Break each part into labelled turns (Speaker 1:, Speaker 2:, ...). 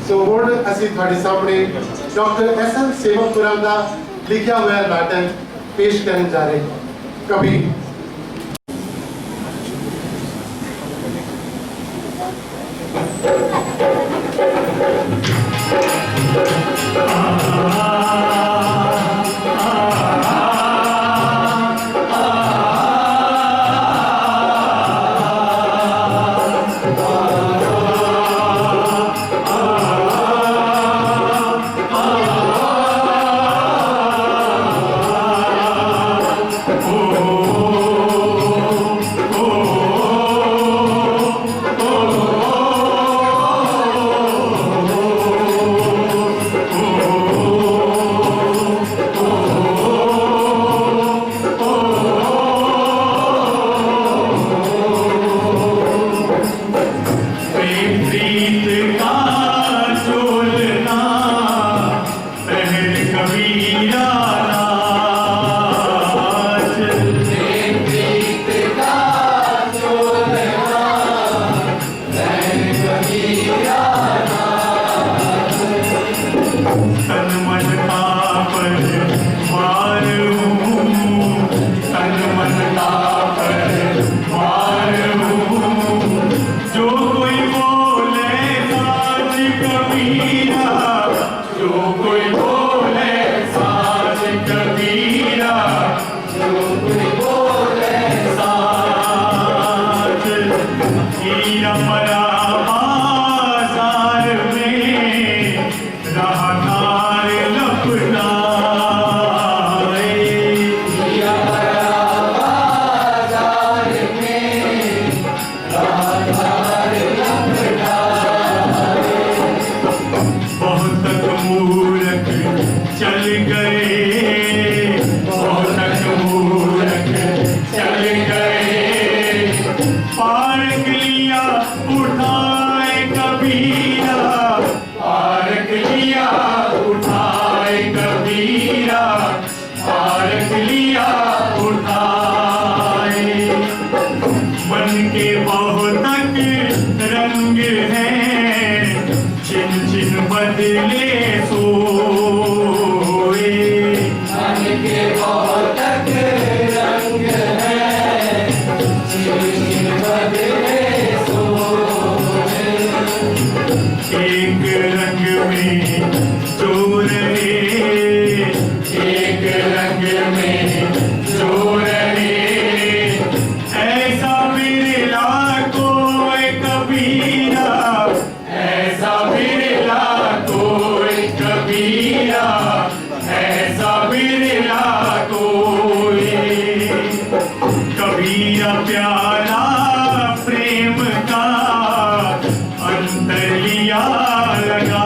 Speaker 1: सो हुण असीं तुहाडे सामने डॉक्टर एस.एल. सेवकपुरा का लिखा हुआ नाटक पेश करने जा रहे हैं। कबीर।
Speaker 2: प्याला प्रेम का अंतर लिया लगा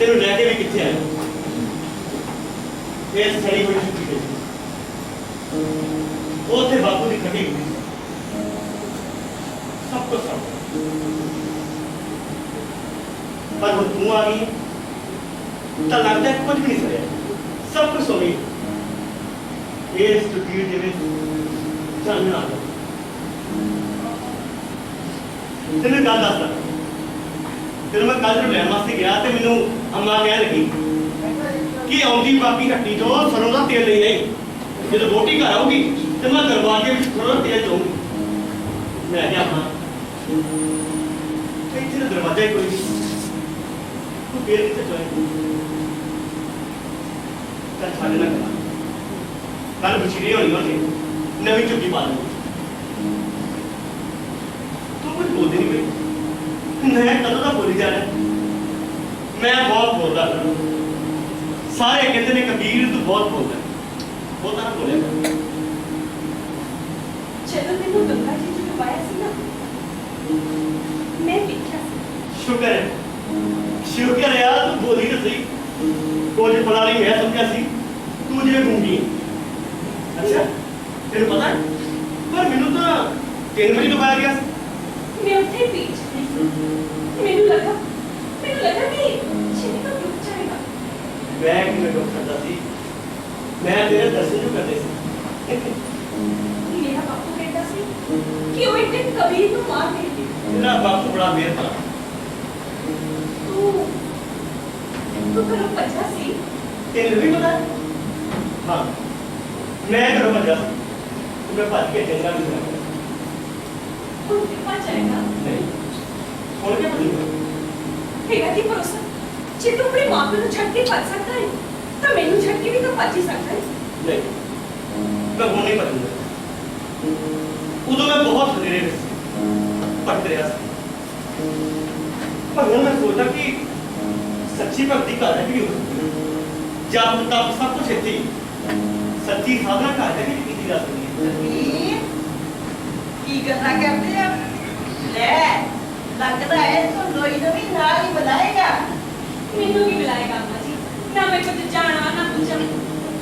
Speaker 2: तेन लैके भी कितने आए ये सही बड़ी छुट्टी गई वो थे बापू की खटी हुई सबको सब पर वो तू आ गई तो लगता है कुछ भी नहीं सड़े सब कुछ हो गई ये छुट्टी में जानना आ गया तेन गल दस फिर मैं कल लैन वास्ते गया तो मैनू अम्मा कह लगी कि आउंदी बाकी हट्टी तो सरों का तेल ले आई जो रोटी घर आऊगी तो मैं दरवाजे में थोड़ा तेल चाहूंगी मैं क्या अम्मा इतने दरवाजा ही कोई नहीं तू फिर कितने चाहे कल छाड़े ना करना कल बछड़ी होनी होनी नवी चुप्पी पा लूंगी तू कुछ बोलते नहीं भाई मैं कदों का बोली जा रहा मैं बहुत बोलता सारे कहते ने कबीर तू बहुत बोलता बोलता ना बोले
Speaker 3: चलो मैंने गंगा जी जो पाया सी ना मैं देखा
Speaker 2: शुक्र है यार तू बोली तो सही कुछ पता नहीं मैं समझा सी तू जिवें गूंगी अच्छा तेरे पता है पर मैनू तो 3 बजे तो पाया गया
Speaker 3: मैं उठे बीच मैंने लगा कि छेती तो रुक जाएगा
Speaker 2: मैं कि मैं रुक सकता सी मैं तेरे दर्शन जो करते सी
Speaker 3: मेरा बापू कहता सी कि वो एक दिन कबीर को मार देगी
Speaker 2: तेरा बापू बड़ा मेहर था
Speaker 3: तू करो बचा सी
Speaker 2: तेरे भी पता है हाँ मैं करो बचा मैं भज के चंगा भी करा
Speaker 3: तू कितना जाएगा
Speaker 2: नहीं और क्या बोलूं
Speaker 3: हेगा की भरोसा जे तू अपने मां को छड़ के भज सकता है तो मैनू छड़ के भी तो भज ही सकता है
Speaker 2: नहीं मैं वो नहीं बदलूंगा उदो मैं बहुत सधेरे पढ़ते रहा पर वो मैं सोचा कि सच्ची भक्ति का है भी जब तब सब कुछ इतनी सच्ची साधना का है भी की जा सकती है
Speaker 4: की करना करते हैं ले लगता है तो लोई तो भी नाल ही बुलाएगा
Speaker 3: मैनू भी बुलाएगा अम्मा जी ना मैं कुछ जाना ना पूछा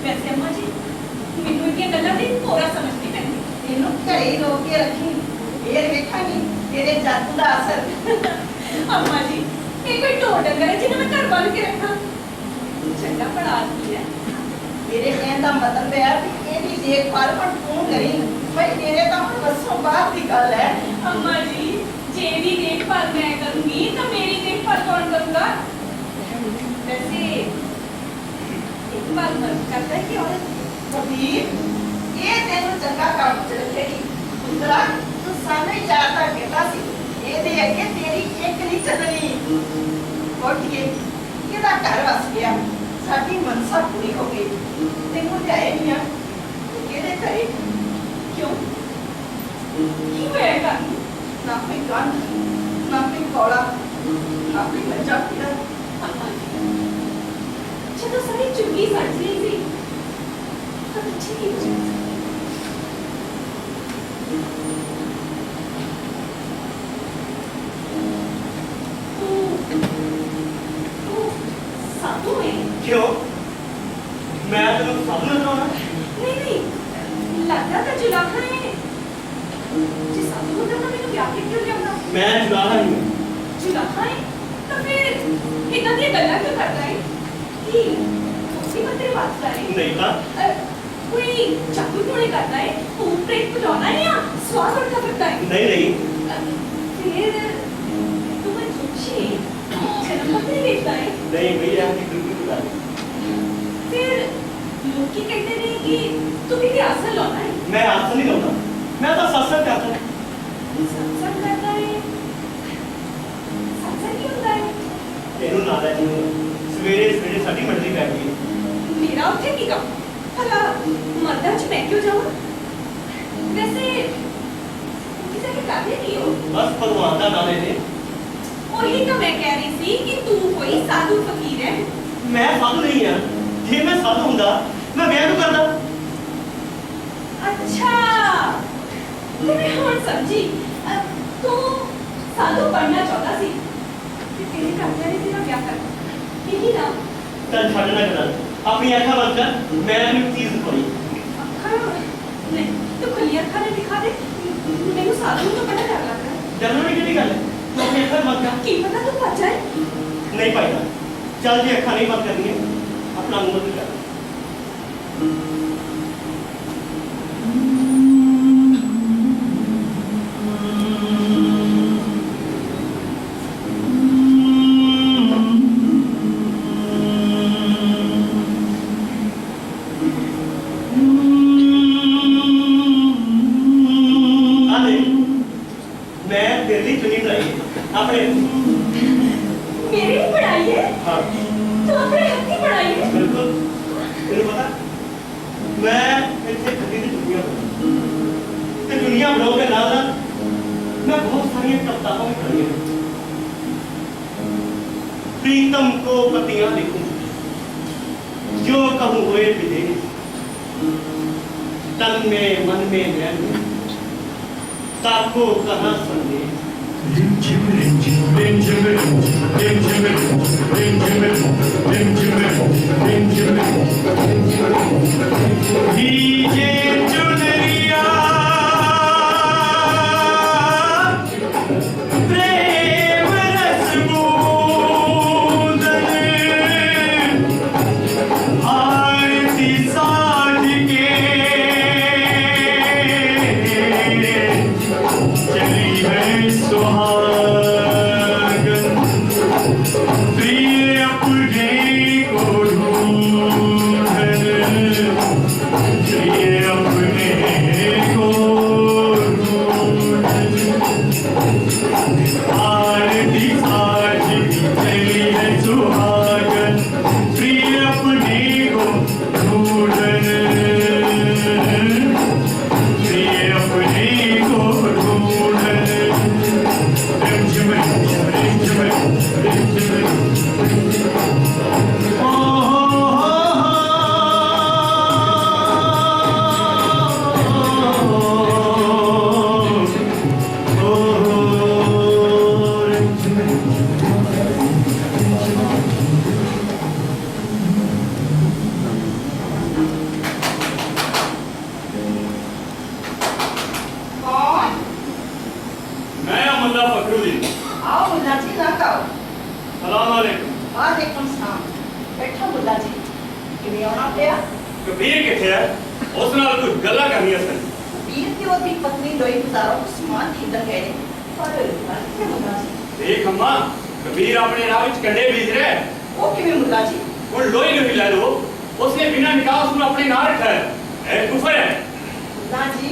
Speaker 3: वैसे अम्मा जी मैनू इनकी गल्लां दी पूरा समझ नहीं पैंदी
Speaker 4: तेनों घरे रोक के रखी फिर वेखांगी तेरे जादू का असर
Speaker 3: अम्मा जी ये कोई ढोर डंगर है जिन्हें मैं घर बंद के रखा चंगा बड़ा आदमी है
Speaker 4: मेरे कहने का मतलब है कि ये भी देखभाल पर तू करी भाई तेरे तो हम बसों बात की गल है
Speaker 3: अम्मा जी जे भी देखभाल मैं करूंगी तो मेरी देखभाल कौन करूंगा वैसे एक बात मत करता है कि औरत
Speaker 4: कबीर ये तेनों चंगा काम च रखेगी पुत्रा तू सामने जाता कहता सी ये दे अगे तेरी एक नहीं चलनी कोठिए ਇਹਦਾ ਘਰ ਵਸ ਗਿਆ ਸਾਡੀ ਮਨਸਾ ਪੂਰੀ ਹੋ ਗਈ ਤੈਨੂੰ ਲਿਆਏ ਨਹੀਂ ਆ ਇਹਦੇ ਘਰੇ ਕਿਉਂ
Speaker 3: ਕੀ ਹੋਏਗਾ
Speaker 4: ਨਾ ਕੋਈ ਗੰਢ ਨਾ ਕੋਈ ਕੋਲਾ ਨਾ ਕੋਈ ਮੱਝਾ ਪੀੜਾ
Speaker 3: अम्मा जी ਜਦੋਂ ਸਾਰੀ ਚੁੰਗੀ ਸੜ ਗਈ ਸੀ ਤਾਂ ਅੱਛੀ ਨਹੀਂ ਹੋ ਜਾਣੀ साधु है
Speaker 2: क्यों मैं तेरे साधु नजर आ रहा
Speaker 3: नहीं लगता तो जुलाखा है जी साधु होता तो मैंने क्या क्यों लिया
Speaker 2: मैं जुड़ा रहा हूं
Speaker 3: जुलाखा है तो फिर इतना ये गल्ला क्यों करता है कि उसी में तेरी बात कर रही
Speaker 2: नहीं था
Speaker 3: कोई जादू क्यों नहीं करता है भूत प्रेत को लाना है या श्वास उठा सकता है
Speaker 2: नहीं
Speaker 3: फिर तुम्हें सोचिए जन्म मत नहीं देखता है
Speaker 2: नहीं भैया की बिल्कुल बुला
Speaker 3: फिर लोग की कहते हैं कि तू भी आसन लाना है
Speaker 2: मैं आसन नहीं लाता मैं तो सत्संग करता है।
Speaker 3: सत्संग करता है। सत्संग क्यों होता है?
Speaker 2: तेनू ना दा जी सवेरे सवेरे साडी मंडली बैठती है।
Speaker 3: मेरा उत्थे की काम? भला मर्दां च मैं क्यों जाऊं? वैसे किसे के कर रही हो?
Speaker 2: बस भगवान का नाम लेने।
Speaker 3: वही तो मैं कह रही थी कि तू कोई साधु फकीर है।
Speaker 2: मैं साधु नहीं हाँ। जे मैं साधु हुंदा मैं ब्याह क्यों करदा?
Speaker 3: अच्छा तो मैं हुण समझी। तू साधु बनना चाहता सी कि तेरे घरवाले ने तेरा ब्याह करना यही ना?
Speaker 2: चल छड़ना कर अपनी अखा बंद कर मैं एक चीज दिखाई।
Speaker 3: अखा नहीं तू खुली अखा ने दिखा दे। मैंने साधु तो बड़ा डर लग रहा है।
Speaker 2: डरने की किहड़ी गल है? तू अपनी अखा बंद कर।
Speaker 3: की पता तू बच जाए।
Speaker 2: नहीं पाएगा। चल जी अखा नहीं बंद करनी है अपना मुंह बंद कर। मैं तेरे लिए चुनी बनाई है अपने।
Speaker 3: मेरी ही पढ़ाई है?
Speaker 2: हाँ
Speaker 3: तू अपने हाथ की पढ़ाई है?
Speaker 2: बिल्कुल। तेरे पता मैं इतने खरीद चुनिया ते चुनिया बनाओ के नाल मैं बहुत सारी कविताओं में पढ़ी है। प्रीतम को पतियां लिखूं जो कहूँ हुए विदेश तन में मन में नैन में ताको कहाँ संदेश। भीजे चुनरिया प्रेम रस बूंदन आरती साज के चली है सुहागन प्रिय अपने को ढूंढन प्रिय अपने को ढूंढन आरती साज की चली है सुहागन प्रिय अपने को ढूंढन प्रिय अपने को ढूंढन।
Speaker 4: कौन?
Speaker 2: मैं मुल्ला फखरुद्दीन।
Speaker 4: आओ मुल्ला जी ना खाओ।
Speaker 2: सलाम अलैकुम।
Speaker 4: वालेकुम सलाम। बैठो मुल्ला जी। किवें आउणा पिया?
Speaker 2: कबीर किथे है? उस नाल कुछ गल्लां करनियां सन।
Speaker 4: वीर ते ओदी पत्नी लोई गुजारो समान खरीदण गए ने। पर गल किवें मुल्ला जी?
Speaker 2: देख अम्मा कबीर अपने राह विच कंडे बीज रहा है।
Speaker 4: वो किवें मुल्ला जी?
Speaker 2: हुण लोई नहीं लै लो उसने बिना निकाह उसਨੂੰ अपने नाम रखा है। ए कुफर है।
Speaker 4: मुल्ला जी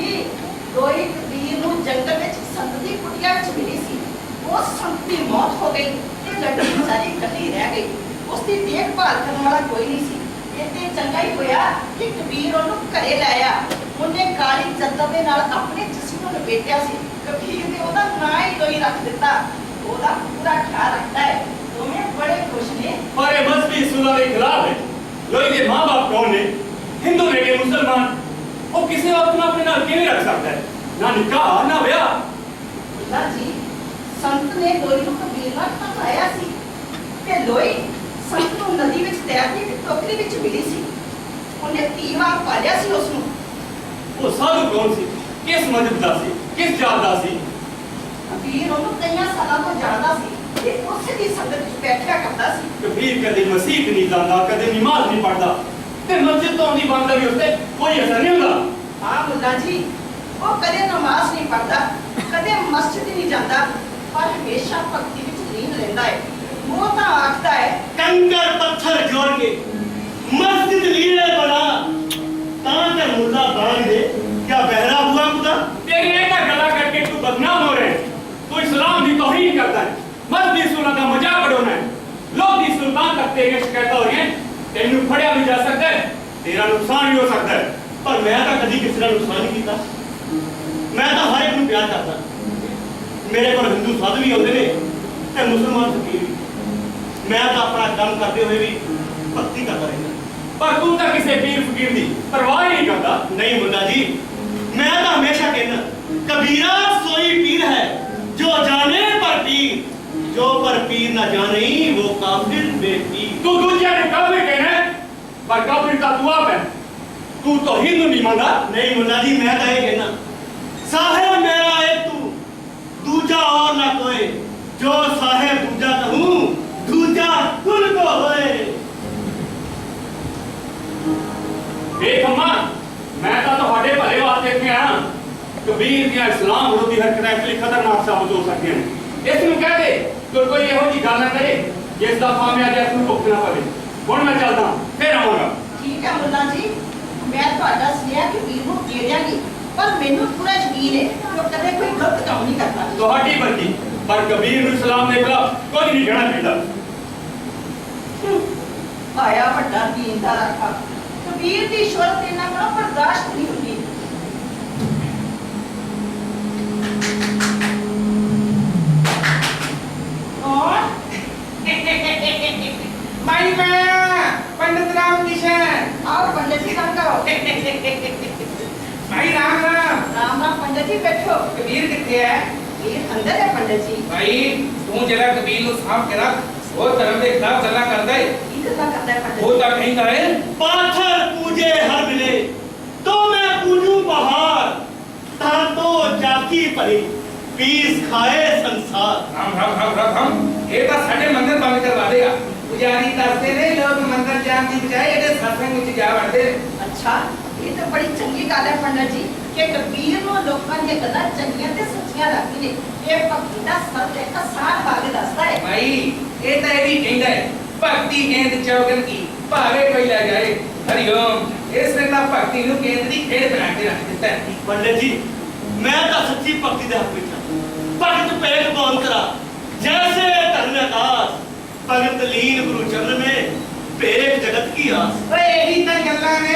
Speaker 4: लोई कबीर नूं जंगल विच संत दी कुटिया विच मिली सी। वो संत दी मौत हो गई ते लड़की बेचारी इकट्ठी रह गई। उसकी देखभाल करने वाला कोई नहीं सी। इतने चंगा ही होया कि कबीर ਉਹਨੂੰ ਘਰੇ ਲੈ ਆਇਆ। ਉਹਨੇ ਕਾਲੀ ਚੱਦਰ ਦੇ ਨਾਲ ਆਪਣੇ ਜਿਸਮ ਨੂੰ ਲਪੇਟਿਆ ਸੀ। ਕਬੀਰ ਨੇ ਉਹਦਾ ਨਾਂ ਹੀ ਲੋਈ ਰੱਖ ਦਿੱਤਾ। ਉਹਦਾ ਪੂਰਾ ਖਿਆਲ ਰੱਖਦਾ ਹੈ। ਦੋਵੇਂ ਬੜੇ ਖੁਸ਼ ਨੇ।
Speaker 2: पर ये मजहबी सुलह के खिलाफ है। लोई के माँ बाप कौन ने? हिंदू ने के मुसलमान। वो किसी वक्त अपने नाल किवें रख सकता है? ना निकाह ना ब्याह।
Speaker 4: मुल्ला जी संत ने लोई ਨੂੰ ਕਬੀਰ ਨਾਲ ਫਸਾਇਆ ਸੀ ਤੇ ਲੋਈ ਸੰਤ ਨੂੰ ਨਦੀ ਵਿੱਚ ਤੈਰ ਕੇ ਇੱਕ ਟੋਕਰੀ ਵਿੱਚ ਮਿਲੀ ਸੀ। ਉਹਨੇ ਤੀਵਾਂ ਪਾਲਿਆ ਸੀ ਉਸ ਨੂੰ।
Speaker 2: वो साधु कौन सी? किस मजहब दा सी? किस जात दा सी?
Speaker 4: ਕਬੀਰ ਉਹਨੂੰ ਕਈਆਂ ਸਾਲਾਂ ਤੋਂ ਜਾਣਦਾ ਸੀ ਤੇ ਉਸੇ ਦੀ ਸੰਗਤ ਵਿੱਚ ਬੈਠਿਆ ਕਰਦਾ ਸੀ।
Speaker 2: कबीर कदे मसीह नहीं जाता कदे नमाज नहीं पढ़ता ते मस्जिद तो आंदी बंद भी उसते कोई असर नहीं होता।
Speaker 4: हाँ मुल्ला जी वो कदे नमाज नहीं पढ़ता कदे मस्जिद नहीं जाता पर हमेशा भक्ति ਵਿੱਚ ਲੀਨ ਰਹਿੰਦਾ ਹੈ। वो ਤਾਂ ਆਖਦਾ है
Speaker 2: कंकर पत्थर जोड़ के मस्जिद लीडर बना तांकर मुल्ला बांध दे क्या बहरा हुआ खुदा?
Speaker 5: तेरी एक गला करके तू बदनाम हो रहे हैं। तू इस्लाम की तौहीन करता है, मजहबी सुन्नत का मजाक उड़ाना है। लोग दी सुल्तान तक तेरे शिकायत हो रही हैं, तेनू फड़िया भी जा सकता है, तेरा नुकसान भी हो सकता है।
Speaker 2: पर मैं तो कभी किसी का नुकसान नहीं किया। मैं तो हर एक को प्यार करता। मेरे को हिंदू साधु भी होते हैं, मुसलमान फकीर भी। मैं तो अपना काम करते हुए भी भक्ति करता रहता।
Speaker 5: पर तू तो किसी पीर फकीर की परवाह ही नहीं करता।
Speaker 2: नहीं मुल्ला जी, मैं तो हमेशा कहना, कबीरा सोई पीर है जो जाने पर पीर, जो पर पीर ना जाने वो काफिर बेपीर।
Speaker 5: तू दूसरे ने काफिर कहना है, पर काफिर का तू आप है। तू तो हिंदू नहीं मानता।
Speaker 2: नहीं मुल्ला जी, मैं तो ये कहना, साहेब मेरा एक तू, दूजा और ना कोई, जो साहेब दूजा कहूँ, दूजा कुल को होए।
Speaker 5: देख अम्मा, मैं तो ਤੁਹਾਡੇ ਭਲੇ ਵਾਸਤੇ ਇੱਥੇ ਆਇਆ। ਕਬੀਰ ਦੀਆਂ ਇਸਲਾਮ ਵਿਰੋਧੀ ਹਰਕਤਾਂ ਇਸ ਲਈ ਖਤਰਨਾਕ ਸਾਬਤ ਹੋ ਸਕਦੀਆਂ ਨੇ। ਇਸ ਨੂੰ ਕਹਿ ਦੇ ਕਿ ਕੋਈ ਇਹੋ ਜਿਹੀ ਗੱਲ ਨਾ ਕਰੇ ਜਿਸ ਦਾ ਖਾਮਿਆਜ਼ਾ ਇਸ ਨੂੰ ਭੁਗਤਣਾ ਪਵੇ। ਹੁਣ ਮੈਂ ਚੱਲਦਾ, ਫਿਰ ਆਵਾਂਗਾ।
Speaker 4: ਠੀਕ ਹੈ ਮੁੱਲਾ ਜੀ, ਮੈਂ ਤੁਹਾਡਾ ਸੁਨੇਹਾ ਕਿ ਵੀਰ ਨੂੰ ਦੇ ਦਿਆਂਗੀ, ਪਰ ਮੈਨੂੰ ਪੂਰਾ ਯਕੀਨ ਹੈ ਕਿ ਉਹ ਕਦੇ ਕੋਈ ਗਲਤ ਕੰਮ ਨਹੀਂ ਕਰਦਾ।
Speaker 5: ਤੁਹਾਡੀ ਮਰਜ਼ੀ, ਪਰ ਕਬੀਰ ਨੂੰ ਇਸਲਾਮ ਦੇ ਖਿਲਾਫ ਕੁਝ ਨਹੀਂ ਕਹਿਣਾ ਚਾਹੀਦਾ।
Speaker 4: ਆਇਆ ਵੱਡਾ ਦੀਨ ਦਾ ਰਾਖਾ, ਕਬੀਰ ਦੀ ਸ਼ੋਹਰਤ ਇਹਨਾਂ ਕੋਲ ਬਰਦਾਸ਼ਤ ਨਹੀਂ ਹੁੰਦੀ। ਕੌਣ?
Speaker 6: माई मैं पंडित राम किशन।
Speaker 4: आओ पंडित जी कम करो।
Speaker 6: भाई राम राम।
Speaker 4: राम राम पंडित जी, बैठो।
Speaker 6: कबीर कितने है?
Speaker 4: ये अंदर है पंडित जी।
Speaker 6: भाई तू जरा कबीर नु साफ करा, वो धर्म के खिलाफ गल्ला करदा है।
Speaker 4: की गल्ला करता है पंडित
Speaker 6: वो
Speaker 4: जी?
Speaker 6: तो कहंदा है
Speaker 2: पाथर पूजे हर मिले तो मैं पूजू पहाड़, तार तो जाकी परी पीस खाए संसार।
Speaker 6: राम राम राम राम राम। ये तो साडे मंदिर बंद करवा देगा। पुजारी दसते ने लोग मंदिर जान की बजाय ये सत्संग विच जा वड़दे।
Speaker 4: अच्छा, ये तो बड़ी चंगी गल है पंडित जी कि कबीर नु लोकां दी गल्लां चंगियां ते सच्चियां लगदी ने। ये भक्ति दा सब एक आसान भाग दसदा है।
Speaker 6: भाई ये तो ये भी कहंदा है, भक्ति गेंद चौगन की भावे कोई ले जाए। हरिओम। इसने तो भक्ति नु गेंद दी खेल बना के रख दिता है।
Speaker 2: पंडित जी, मैं तो सच्ची भक्ति दे हक विच हां। भगत पेट को अंतरा जैसे धन आकाश, भगत लीन गुरु चरण में भेद जगत की आस।
Speaker 6: ओए यही तो गल्ला ने।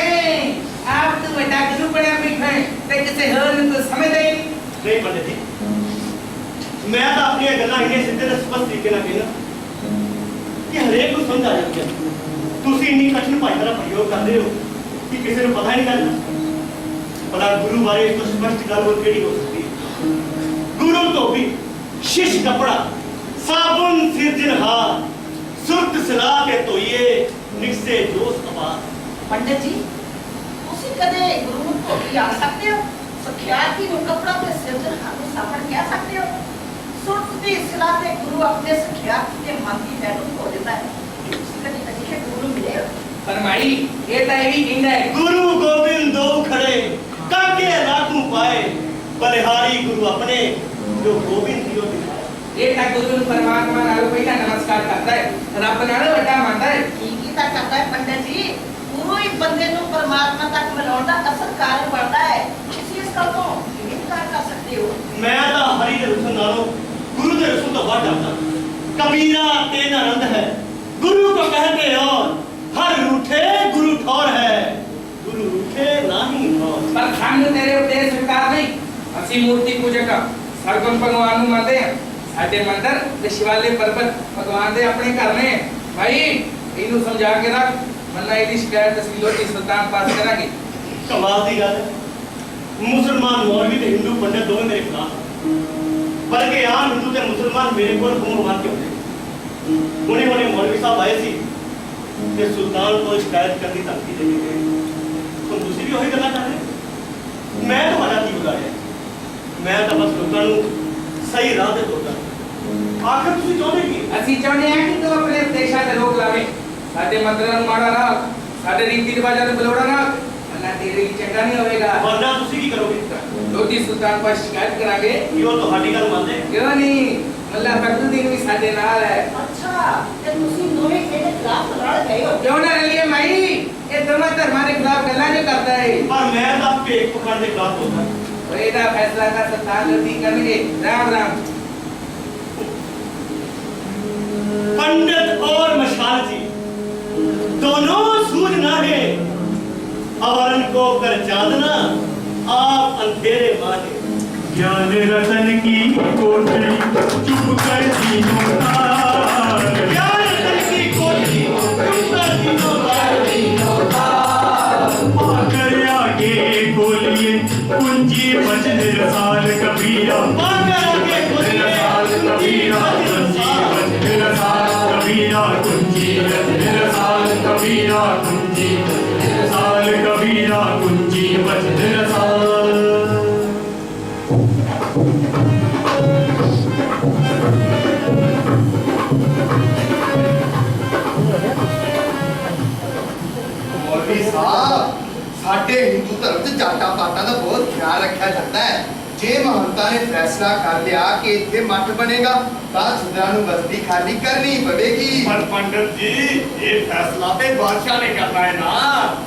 Speaker 6: आप तो बड़ा गुरु बड़ा बैठा है, ते किसे होर नु तो समझ नहीं।
Speaker 2: नहीं पंडित जी, मैं तो अपनी गल्लां इन्ने सिद्धे ते स्पष्ट तरीके नाल कहना कि हरेक को समझ आ जाती है। तुसी इन्नी कठिन भाषा का प्रयोग करते हो कि किसी को पता ही नहीं लगता। भला गुरु बारे इस तो स्पष्ट गल और केड़ी हो सकती है? गुरु तो भी शिश कपड़ा साबुन सिरजनहार, सुरत सला के तोइए निकसे जोश कपार।
Speaker 4: पंडित जी, ਤੁਸੀਂ ਕਦੇ ਗੁਰੂ ਨੂੰ ਧੋਤੀ ਆ ਸਕਦੇ ਹੋ? ਸਖਿਆਤੀ ਨੂੰ ਕਪੜਾ ਤੇ ਸਿਰਜਣਹਾਰ ਨੂੰ ਸਾਬਣ ਕਹਿ ਸਕਦੇ ਹੋ? ਸੁਰਤ ਦੀ ਸਲਾਹ ਤੇ ਗੁਰੂ ਆਪਣੇ ਸਖਿਆਤੀ ਤੇ ਮਨ ਦੀ ਮੈਲ ਨੂੰ ਧੋ ਦਿੰਦਾ ਹੈ। ਤੁਸੀਂ ਕਦੇ ਅਜਿਹੇ ਗੁਰੂ ਨੂੰ ਮਿਲੇ ਹੋ?
Speaker 6: फरमाई ये तो ये भी कहंदा है,
Speaker 2: गुरु गोविंद दो खड़े काके रातू पाए, बलिहारी गुरु अपने जो गोविंद दियो दिखाए।
Speaker 6: ये तो गुरु नु परमात्मा नाल पहला नमस्कार करता है, रब नाल बड़ा मानता है।
Speaker 4: ਠੀਕ ਹੀ ਤਾਂ ਕਰਦਾ ਹੈ पंडित जी। ਗੁਰੂ ਹੀ ਬੰਦੇ ਨੂੰ ਪਰਮਾਤਮਾ ਤੱਕ ਮਿਲਾਉਣ ਦਾ ਅਸਲ ਕਾਰਨ ਬਣਦਾ ਹੈ। ਤੁਸੀਂ ਇਸ ਗੱਲ ਤੋਂ ਕਿਵੇਂ ਇਨਕਾਰ ਕਰ ਸਕਦੇ ਹੋ?
Speaker 2: मैं तो हरि दे रसूल नालों गुरु दे रसूल तो बढ़ जाता। कबीरा तेन आनंद है गुरु को कहते और हर रूठे गुरु ठौर है, गुरु रूठे नाही ठौर।
Speaker 6: पर हम तेरे उपदेश स्वीकार नहीं। ਅਸੀਂ मूर्ति पूजक ਸਰਗੁਣ ਭਗਵਾਨ ਨੂੰ ਮੰਨਦੇ ਆ। ਸਾਡੇ ਮੰਦਰ ਤੇ ਸ਼ਿਵਾਲੇ ਪਰਬਤ ਭਗਵਾਨ ਦੇ ਆਪਣੇ ਘਰ ਨੇ। ਭਾਈ ਇਹਨੂੰ ਸਮਝਾ ਕੇ ਰੱਖ, ਮੰਨਾ ਇਹਦੀ ਸ਼ਿਕਾਇਤ ਤਸਵੀਰੋਂ ਸੁਲਤਾਨ ਪਾਸ ਕਰਾਂਗੇ।
Speaker 2: कमाल की गल है। मुसलमान मौलवी ते हिंदू पंडित दोवें मेरे खिलाफ, बल्कि आम हिंदू ते मुसलमान मेरे को घूम मार के होते। हुणे हुणे मौलवी साहब आए सी ते सुल्तान को शिकायत करनी धमकी दे के गए। तो तुसी भी वही गल्लां कर रहे। मैं तुम्हारा की बिगाड़िया? मैं तो बस लोगों को सही राह ते तोरदा। आखिर तुसी चाहते की?
Speaker 6: ਅਸੀਂ ਚਾਹੁੰਦੇ ਹਾਂ ਕਿ ਤੂੰ ਆਪਣੇ ਉਪਦੇਸ਼ਾਂ ਤੇ ਰੋਕ ਲਾਵੇਂ। ਸਾਡੇ ਮੰਦਰਾਂ ਨੂੰ ਮਾੜਾ ਨਾ, ਸਾਡੇ ਰੀਤੀ ਰਿਵਾਜਾਂ ਨੂੰ ਬਲੋੜਾ ਨਾ, ਮੰਨਾ ਤੇਰੇ ਲਈ ਚੰਗਾ ਨਹੀਂ ਹੋਵੇਗਾ।
Speaker 2: वरना तुसी की करोगे?
Speaker 6: ਲੋਧੀ ਸੁਲਤਾਨ ਪਾਸ ਸ਼ਿਕਾਇਤ ਕਰਾਂਗੇ।
Speaker 2: यो तो हड्डी गल मानदे।
Speaker 6: ਕਿਉਂ ਨਹੀਂ? ਮੱਲਾ ਫਖਰੁਦੀਨ ਵੀ ਸਾਡੇ ਨਾਲ ਹੈ।
Speaker 4: ਅੱਛਾ, ਤੇ ਤੁਸੀਂ ਦੋਵੇਂ ਇਹਦੇ ਖਿਲਾਫ ਲੜ ਗਏ ਹੋ?
Speaker 6: ਕਿਉਂ ਨਾ ਰਲੀਏ ਮਾਈ? ਇਹ ਦੋਵਾਂ ਧਰਮਾਂ ਦੇ ਖਿਲਾਫ ਗੱਲਾਂ ਨਹੀਂ ਕਰਦਾ ਹੈ।
Speaker 2: पर मैं तो भेख पकड़ के खिलाफ होता।
Speaker 6: ਇਹਦਾ ਫੈਸਲਾ ਤਾਂ ਸੁਲਤਾਨ ਲੋਧੀ ਕਰਨਗੇ। राम राम।
Speaker 2: पंडित और मशाल जी दोनों सूझना है और इनको कर चांदना आप अंधेरे माने।
Speaker 7: ज्ञान रतन की कोठरी चुप कर तीनों तार,
Speaker 2: ज्ञान रतन की कोठी चुप कर तीनों तार।
Speaker 7: आकर आगे खोलिए कुंजी वचन रसाल कबीरा,
Speaker 2: आकर आगे खोलिए
Speaker 7: कबीरा कुंजी वचन रसाल कबीरा, कुंजी वचन रसाल कबीरा, कुंजी वचन रसाल कबीरा, कुंजी वचन रसाल।
Speaker 8: मौलवी साहब साडे हिंदू धर्म च जाटा पाटा का बहुत ख्याल रखा जाता है। जे महंता ने फैसला कर लिया कि इत्थे मठ बनेगा तो छुदरा नूं बस्ती खाली करनी पवेगी।
Speaker 2: पर पंडित जी ये फैसला तो बादशाह ने करना है ना।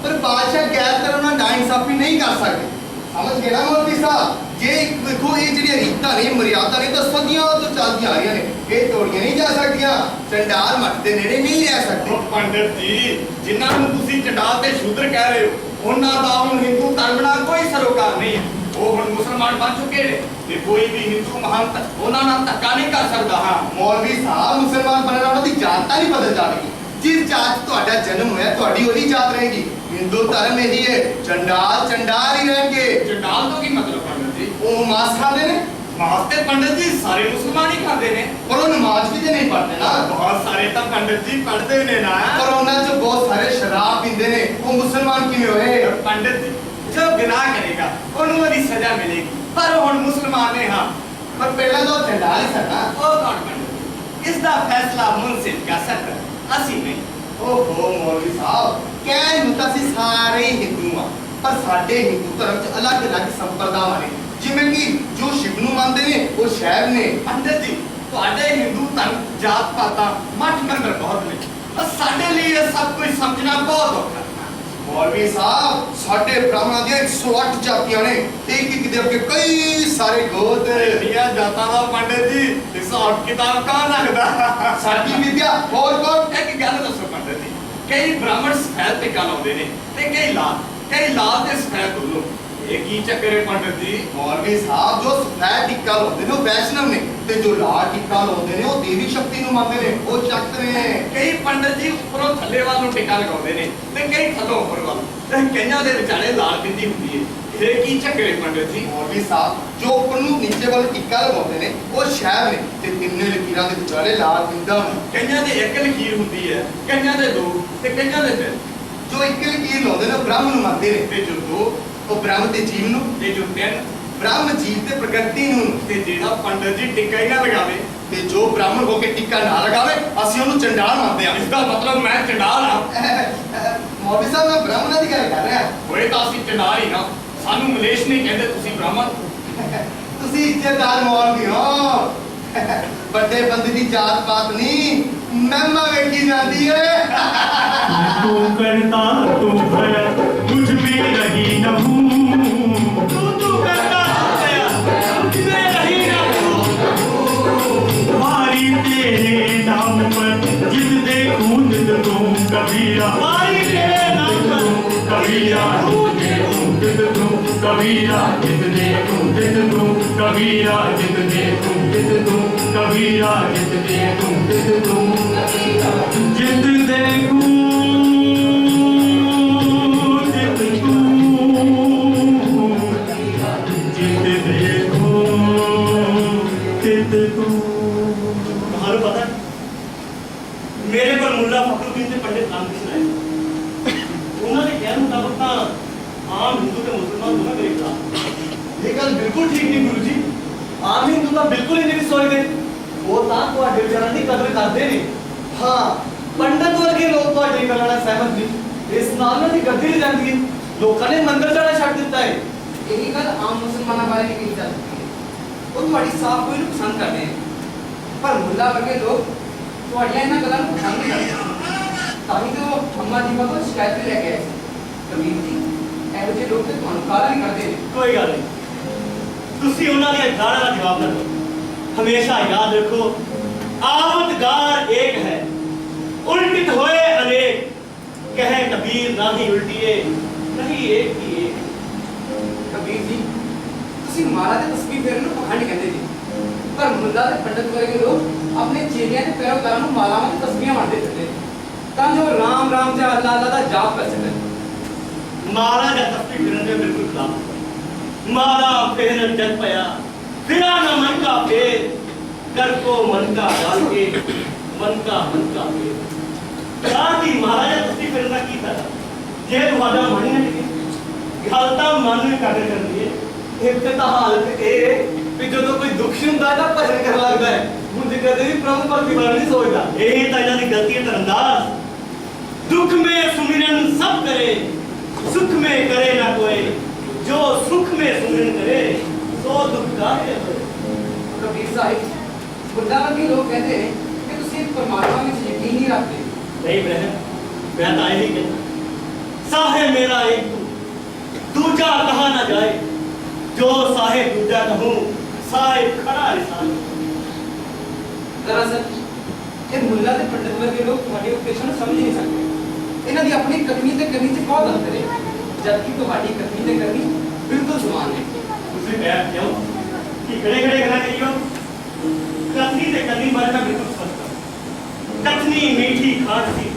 Speaker 8: पर बादशाह गैर तरह ना नाइंसाफी नहीं कर सकते, समझ गए ना मौलवी साहब। जे देखो ये जिहड़ियां रीतां ने मर्यादा ने तो सदियां तो चलदियां आ रही ने, ये तोड़ियां नहीं जा सकदियां। चंडाल मठ दे नेड़े नहीं रह सकते।
Speaker 2: ਉਹ ਪੰਡਿਤ ਜੀ ਜਿਨ੍ਹਾਂ ਨੂੰ ਤੁਸੀਂ ਚੰਡਾਲ ਤੇ ਸ਼ੂਦਰ ਕਹਿ ਰਹੇ ਹੋ ਉਹਨਾਂ ਦਾ ਹੁਣ ਹਿੰਦੂ ਧਰਮ ਨਾਲ ਕੋਈ ਸਰੋਕਾਰ ਨਹੀਂ ਹੈ। ਉਹ ਹੁਣ ਮੁਸਲਮਾਨ ਬਣ ਚੁੱਕੇ ਨੇ ਤੇ ਕੋਈ ਵੀ ਹਿੰਦੂ ਮਹੰਤ ਉਹਨਾਂ ਨਾਲ ਧੱਕਾ ਨਹੀਂ ਕਰ ਸਕਦਾ। ਹਾਂ
Speaker 8: मौलवी साहब मुसलमान बनने वालों की जात नहीं बदल जाएगी। जिस जात ਤੁਹਾਡਾ जन्म होया ਤੁਹਾਡੀ ਉਹੀ जात रहेगी। हिंदू धर्म यही है, चंडाल चंडाल ही रहेंगे।
Speaker 2: ਚੰਡਾਲ ਤੋਂ ਕੀ ਮਤਲਬ ਪੰਡਿਤ ਜੀ?
Speaker 8: वो मांस खाते ने
Speaker 2: ਮਾਸ ਤੇ ਪੰਡਿਤ ਜੀ ਸਾਰੇ ਮੁਸਲਮਾਨ ਹੀ ਖਾਂਦੇ ਨੇ।
Speaker 8: पर वो नमाज भी तो नहीं पढ़ते ना।
Speaker 2: ਬਹੁਤ ਸਾਰੇ ਤਾਂ ਪੰਡਿਤ ਜੀ ਪੜ੍ਹਦੇ ਨੇ ਨਾ।
Speaker 8: पर उन्होंने जो बहुत सारे शराब पीते ने वो मुसलमान किवें होए?
Speaker 2: ਪੰਡਿਤ ਜੀ ਜੋ ਗੁਨਾਹ ਕਰੇਗਾ ਉਹਨੂੰ ਉਹਦੀ ਸਜ਼ਾ ਮਿਲੇਗੀ ਪਰ ਉਹ ਹੁਣ ਮੁਸਲਮਾਨ ਨੇ। ਹਾਂ
Speaker 8: पर पहला तो चंडाल ही था ना।
Speaker 2: ਉਹ ਕੌਣ ਪੰਡਿਤ ਜੀ? ਇਸ ਦਾ ਫੈਸਲਾ ਮੁਨਸਿਫ ਕਰ ਸਕਦਾ ਅਸੀਂ ਨਹੀਂ।
Speaker 8: ओहो मौलवी साहब कहने ਨੂੰ ਤਾਂ ਅਸੀਂ ਸਾਰੇ ਹੀ ਹਿੰਦੂ ਆ, ਪਰ ਸਾਡੇ ਹਿੰਦੂ ਧਰਮ 'ਚ ਅਲੱਗ-ਅਲੱਗ ਸੰਪਰਦਾਵਾਂ ਨੇ। ਜਿਵੇਂ ਕਿ ਜੋ ਸ਼ਿਵ ਨੂੰ ਮੰਨਦੇ ਨੇ ਉਹ ਸ਼ੈਵ ਨੇ।
Speaker 2: ਪੰਡਿਤ ਜੀ ਤੁਹਾਡੇ ਹਿੰਦੂ ਧਰਮ ਜਾਤ ਪਾਤਾਂ ਮੱਠ ਮੰਦਰ ਬਹੁਤ ਨੇ ਪਰ ਸਾਡੇ ਲਈ ਇਹ ਸਭ ਕੁਝ ਸਮਝਣਾ ਬਹੁਤ ਔਖਾ ਹੈ।
Speaker 8: मौलवी साहब साढ़े ब्राह्मणों दी 108 जातियां ने, एक एक दे अगे कई सारे गोत।
Speaker 2: ਇੰਨੀਆਂ ਜਾਤਾਂ ਦਾ ਪੰਡਿਤ ਜੀ ਹਿਸਾਬ ਕਿਤਾਬ ਕੌਣ ਰੱਖਦਾ?
Speaker 8: साडी विद्या और कौन?
Speaker 2: ਇੱਕ ਗੱਲ ਦੱਸੋ ਪੰਡਿਤ ਜੀ ਕਈ ਬ੍ਰਾਹਮਣ ਸਫੈਦ ਟਿੱਕਾ ਲਾਉਂਦੇ ਨੇ ਤੇ ਕਈ ਲਾਲ ਤੇ ਸਫੈਦ ਦੋਨੋਂ। ਇਹ ਕੀ ਚੱਕਰ ਹੈ ਪੰਡਿਤ ਜੀ?
Speaker 8: मौलवी साहब जो सफेद टिक्का लाते ने वो वैष्णव ने, ते जो लाल टिक्का लाते ने वो देवी शक्ति नु मानते ने, वो चक्त ने।
Speaker 2: ਕਈ ਪੰਡਿਤ ਜੀ ਉੱਪਰੋਂ ਥੱਲੇ ਵੱਲ ਨੂੰ ਟਿੱਕਾ ਲਗਾਉਂਦੇ ਨੇ ਤੇ ਕਈ ਥੱਲੋਂ ਉੱਪਰ ਵੱਲ ਤੇ ਕਈਆਂ ਦੇ ਵਿਚਾਲੇ ਲਾਲ ਬਿੰਦੀ ਹੁੰਦੀ ਹੈ। ਇਹ ਕੀ ਚੱਕਰ ਹੈ ਪੰਡਿਤ ਜੀ?
Speaker 8: मौलवी साहब जो ऊपर नु नीचे वाले टिक्का लगाते ने वो शैव ने, ते तिन्ने लकीरां दे विचाले लाल बिंदा ने।
Speaker 2: ਕਈਆਂ ਦੇ ਇੱਕ ਲਕੀਰ ਹੁੰਦੀ ਹੈ ਕਈਆਂ ਦੇ ਦੋ ਤੇ ਕਈਆਂ ਦੇ ਤਿੰਨ
Speaker 8: जो एक लकीर लाते ने ब्राह्मण मानते ने,
Speaker 2: ਤੇ ਜੋ ਦੋ
Speaker 8: वो ब्राह्मण ते जीव नु,
Speaker 2: ਤੇ ਜੋ ਤਿੰਨ
Speaker 8: ब्राह्मण जीव ते प्रकृति नु।
Speaker 2: ਤੇ ਜਿਹੜਾ ਪੰਡਿਤ ਜੀ ਟਿੱਕਾ ਹੀ ਨਾ ਲਗਾਵੇ
Speaker 8: ते जो ब्राह्मण होके टिक्का ना लगावे ਅਸੀਂ ਉਹਨੂੰ ਚੰਡਾਲ ਮੰਨਦੇ ਆ।
Speaker 2: ਇਸ ਦਾ ਮਤਲਬ ਮੈਂ ਚੰਡਾਲ ਹਾਂ।
Speaker 8: ਮੌਲਵੀ ਸਾਹਿਬ ਮੈਂ ਬ੍ਰਾਹਮਣਾਂ ਦੀ ਗੱਲ ਕਰ ਰਿਹਾ।
Speaker 2: ਹੋਏ ਤਾਂ ਅਸੀਂ ਚੰਡਾਲ ਹੀ ਨਾ, ਸਾਨੂੰ ਮਲੇਸ਼ ਨਹੀਂ ਕਹਿੰਦੇ ਤੁਸੀਂ ਬ੍ਰਾਹਮਣ।
Speaker 8: ਤੁਸੀਂ ਇੱਜ਼ਤਦਾਰ ਮੌਲਵੀ ਹੋ। ਵੱਡੇ ਬੰਦੇ ਦੀ ਜਾਤ ਪਾਤ ਨਹੀਂ ਮਹਿਮਾ ਵੇਖੀ ਜਾਂਦੀ ਏ।
Speaker 7: तू करता तू भया कुछ भी रही न हूँ,
Speaker 2: ਤੂੰ ਕਰਦਾ ਹੋਇਆ ਮੈਂ ਰਹੀ ਨਾ
Speaker 7: मारी तेरे नाम पर जिद देखूं जिद तू कबीरा,
Speaker 2: ਮਾਰੀ ਤੇਰੇ ਨਾਮ ਪਰ
Speaker 7: कबीरा जिद तू कबीरा, जिद देखूं जिद तू कबीरा, जिद देखूं जिद तू कबीरा, जिद देखूं जिद तू जिद देखूं जिद तू जिद देखूं जिद तू।
Speaker 2: ਤੁਹਾਨੂੰ ਪਤਾ ਹੈ, ਮੇਰੇ ਕੋਲ ਮੁੱਲਾ ਫਖਰੁਦੀਨ ਤੇ ਪੰਡਿਤ ਰਾਮਕ੍ਰਿਸ਼ਨ ਆਏ। ਉਹਨਾਂ ਦੇ ਕਹਿਣ ਮੁਤਾਬਕ ਤਾਂ ਆਮ ਹਿੰਦੂ ਤੇ ਮੁਸਲਮਾਨ ਦੋਵੇਂ ਮੇਰੇ ਖਿਲਾਫ।
Speaker 9: ਇਹ ਗੱਲ ਬਿਲਕੁਲ ਠੀਕ ਨਹੀਂ ਗੁਰੂ ਜੀ। ਆਮ ਹਿੰਦੂ ਤਾਂ ਬਿਲਕੁਲ ਹੀ ਨਹੀਂ ਸੋਚਦੇ, ਉਹ ਤਾਂ ਤੁਹਾਡੇ ਵਿਚਾਰਾਂ ਦੀ ਕਦਰ ਕਰਦੇ ਨੇ। ਹਾਂ, ਪੰਡਤ ਵਰਗੇ ਲੋਕ ਤੁਹਾਡੀ ਗੱਲਾਂ ਨਾਲ ਸਹਿਮਤ ਨਹੀਂ। ਇਸ ਨਾਲ ਉਹਨਾਂ ਦੀ ਗੱਦੀ ਨਹੀਂ ਜਾਂਦੀ ਹੈ। ਲੋਕਾਂ ਨੇ ਮੰਦਰ ਜਾਣਾ ਛੱਡ ਦਿੱਤਾ ਹੈ।
Speaker 6: यही गल आम मुसलमानों बारे भी कही जा सकती है। वो तुम्हारी साफ कोई नहीं पसंद करते हैं, पर मुल्ला वर्गे लोग तुम्हारियां इन्हां गल्लां नूं पसंद नहीं करते। ताही तो अम्मा जी को शिकायत भी लेके आए कबीर जी, ਇਹੋ ਜਿਹੇ ਲੋਕ ਤੇ ਤੁਹਾਨੂੰ ਕਾਲਾ ਨਹੀਂ ਕਰਦੇ।
Speaker 2: ਕੋਈ ਗੱਲ ਨਹੀਂ, ਤੁਸੀਂ ਉਹਨਾਂ ਦੀਆਂ ਗਾਲਾਂ ਦਾ ਜਵਾਬ ਨਾ ਦਿਓ। ਹਮੇਸ਼ਾ ਯਾਦ ਰੱਖੋ, आवतगार एक है, उल्टित होए अनेक। कहे कबीर ना ही उल्टिए, नहीं एक ही एक।
Speaker 6: ਕਬੀਰ ਜੀ ਤੁਸੀਂ ਮਹਾਰਾਜ ਦੇ ਤਸਬੀਹ ਫੇਰਨ ਨੂੰ ਪਖੰਡ ਕਹਿੰਦੇ ਜੀ, ਪਰ ਮੁੱਲਾ ਤੇ ਪੰਡਤ ਵਰਗੇ ਲੋਕ ਆਪਣੇ ਚੇਲਿਆਂ ਤੇ ਪੈਰੋਕਾਰਾਂ ਨੂੰ ਮਾਲਾਵਾਂ ਦੀ ਤਸਬੀਹਾਂ ਵੰਡਦੇ ਫਿਰਦੇ ਤਾਂ ਜੋ ਰਾਮ ਰਾਮ ਤੇ ਅੱਲਾਹ ਅੱਲਾਹ ਦਾ ਜਾਪ ਕਰ ਸਕਣ।
Speaker 2: महाराज तस्बीह फिरन दे बिल्कुल खिलाफ। माला फेरन जग पया, फिरा न मन का फेर, कर को मन का डाल के मन का फेर। की महाराज तस्बीह फिरन दा की फायदा जे तुहाडा मन ही नहीं गल तां मन ਨੂੰ ਕਾਦਰ ਕਰਦੀ ਹੈ।
Speaker 9: ਇੱਕ ਤਾਂ ਹਾਲਤ ਇਹ ਵੀ ਜਦੋਂ ਕੋਈ ਦੁਖੀ ਹੁੰਦਾ ਹੈ ਤਾਂ ਭਜਨ ਕਰਨ ਲੱਗਦਾ ਹੈ, ਹੁਣ ਜੇ ਕਦੇ ਵੀ ਪ੍ਰਭੂ ਭਗਤੀ ਬਾਰੇ ਨਹੀਂ ਸੋਚਦਾ।
Speaker 2: ਇਹ ਤਾਂ ਇਹਨਾਂ ਦੀ ਗਲਤੀ ਹੈ ਧਰਮਦਾਸ। दुख में सुमिरन सब करे, सुख में करे ना कोई, जो सुख में सुमिरन करे सो दुख काहे होए।
Speaker 6: ਕਬੀਰ ਸਾਹਿਬ ਮੁੱਲਾ ਵਰਗੇ ਲੋਕ ਕਹਿੰਦੇ ਨੇ ਕਿ ਤੁਸੀਂ ਪਰਮਾਤਮਾ ਵਿੱਚ ਯਕੀਨ ਨਹੀਂ ਰੱਖਦੇ।
Speaker 2: नहीं बहन, मैं तो यही कहना, साहे मेरा एक तू, दूजा कहा ना जाए, जो साहे दूजा कहूँ साहिब खड़ा रिसाल।
Speaker 6: दरअसल ਇਹ ਮੁੱਲਾ ਤੇ ਪੰਡਤ ਵਰਗੇ ਲੋਕ ਤੁਹਾਡੇ ਉਪਦੇਸ਼ਾਂ ਨੂੰ ਸਮਝ ਨਹੀਂ ਸਕਦੇ। ਇਹਨਾਂ ਦੀ ਆਪਣੀ ਕਥਨੀ ਤੇ ਕਰਨੀ 'ਚ ਬਹੁਤ ਅੰਤਰ ਹੈ, ਜਦਕਿ ਤੁਹਾਡੀ ਕਥਨੀ ਤੇ ਕਰਨੀ ਬਿਲਕੁਲ ਸਮਾਨ ਹੈ।
Speaker 2: ਤੁਸੀਂ ਬੈਠ ਜਾਓ कि खड़े खड़े कहना चाहिए कथनी ते करनी बारे में बिल्कुल स्पष्ट हूं। कथनी मीठी खाट सी,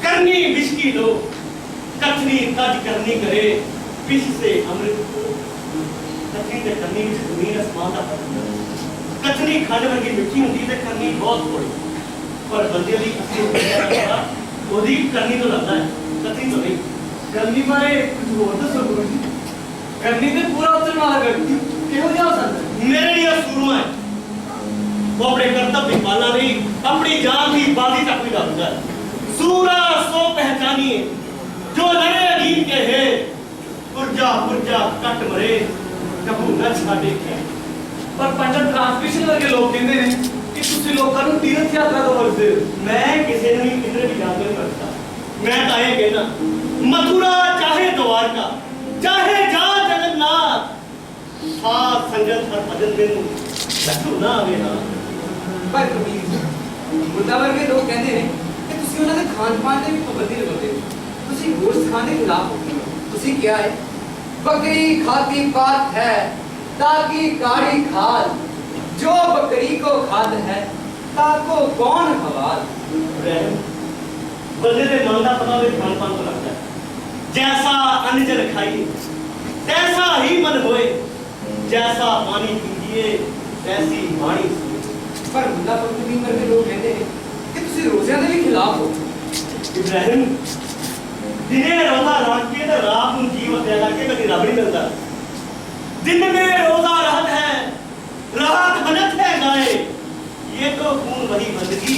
Speaker 2: करनी बिस्की लो, कथनी तज करनी करे, पिछ से अमृत को। कथनी ते करनी विच जमीन आसमान दा फर्क है। कथनी खंड वर्गी मिठी हुंदी ते करनी बहुत थोड़ी, पर बंदे दी असली ओदी करनी तो लगदा है, कथनी तो नहीं।
Speaker 9: ਕਰਨੀ ਬਾਰੇ ਕੁਝ ਹੋਰ ਦੱਸੋ ਗੁਰੂ ਜੀ। ਕਰਨੀ ਤੇ ਪੂਰਾ ਉਤਰਨ ਵਾਲਾ ਵਿਅਕਤੀ ਕਿਹੋ ਜਿਹਾ ਹੋ ਸਕਦਾ ਹੈ?
Speaker 2: मेरे लिए सूरमा है, वो अपने कर्तव्य की पालना नहीं, अपनी जान की बाजी तक भी डालता है। सूरा सो पहचानिए जो लड़े अजीब के है, पुरजा कट मरे कबू न छाड़े के।
Speaker 9: ਪਰ ਪੰਡਤ ਟ੍ਰਾਂਸਮਿਸ਼ਨ ਵਰਗੇ ਲੋਕ ਕਹਿੰਦੇ ਨੇ ਕਿ ਤੁਸੀਂ ਲੋਕਾਂ ਨੂੰ ਤੀਰਥ ਯਾਤਰਾ ਤੋਂ ਵਰਜਦੇ ਹੋ।
Speaker 2: मैं किसी ने भी किधर भी जान नहीं करता। मैं तो ये कहना, मथुरा चाहे द्वारका चाहे जा जगन्नाथ, साथ संगत हर भजन बिन लखू ना आवे ना।
Speaker 6: ਪਰ ਕਬੀਰ ਜੀ ਮੁੱਲਾ ਵਰਗੇ ਲੋਕ ਕਹਿੰਦੇ ਨੇ ਕਿ ਤੁਸੀਂ ਉਹਨਾਂ ਦੇ ਖਾਣ ਪਾਣ ਤੇ ਵੀ ਪਾਬੰਦੀ ਲਗਾਉਂਦੇ ਹੋ, ਤੁਸੀਂ ਗੋਸ਼ਤ ਖਾਣ ਦੇ ਖਿਲਾਫ ਹੋ। ਤੁਸੀਂ ਕਿਹਾ ਹੈ बकरी खाती पात है ताकि गाड़ी खाल, जो बकरी को खाद है ताको कौन हवाल।
Speaker 2: बंदे दे मन दा पता वे खान पान तो लगता है। जैसा अन्न जल खाइए तैसा ही मन होए, जैसा पानी पीजिए तैसी वाणी सुनिए।
Speaker 6: पर मुल्ला फखरुद्दीन वर्गे लोग कहते हैं कि ਤੁਸੀਂ ਰੋਜ਼ਿਆਂ ਦੇ ਵੀ ਖਿਲਾਫ ਹੋ।
Speaker 2: इब्राहिम दिने रोजा रख के तो रात ਨੂੰ ਜੀਵ ਹੱਤਿਆ ਕਰਕੇ ਕਦੀ ਰੱਬ ਨਹੀਂ ਮਿਲਦਾ। दिन में रोजा रहत है रात हनत है गाए, ये तो खून वही बंदगी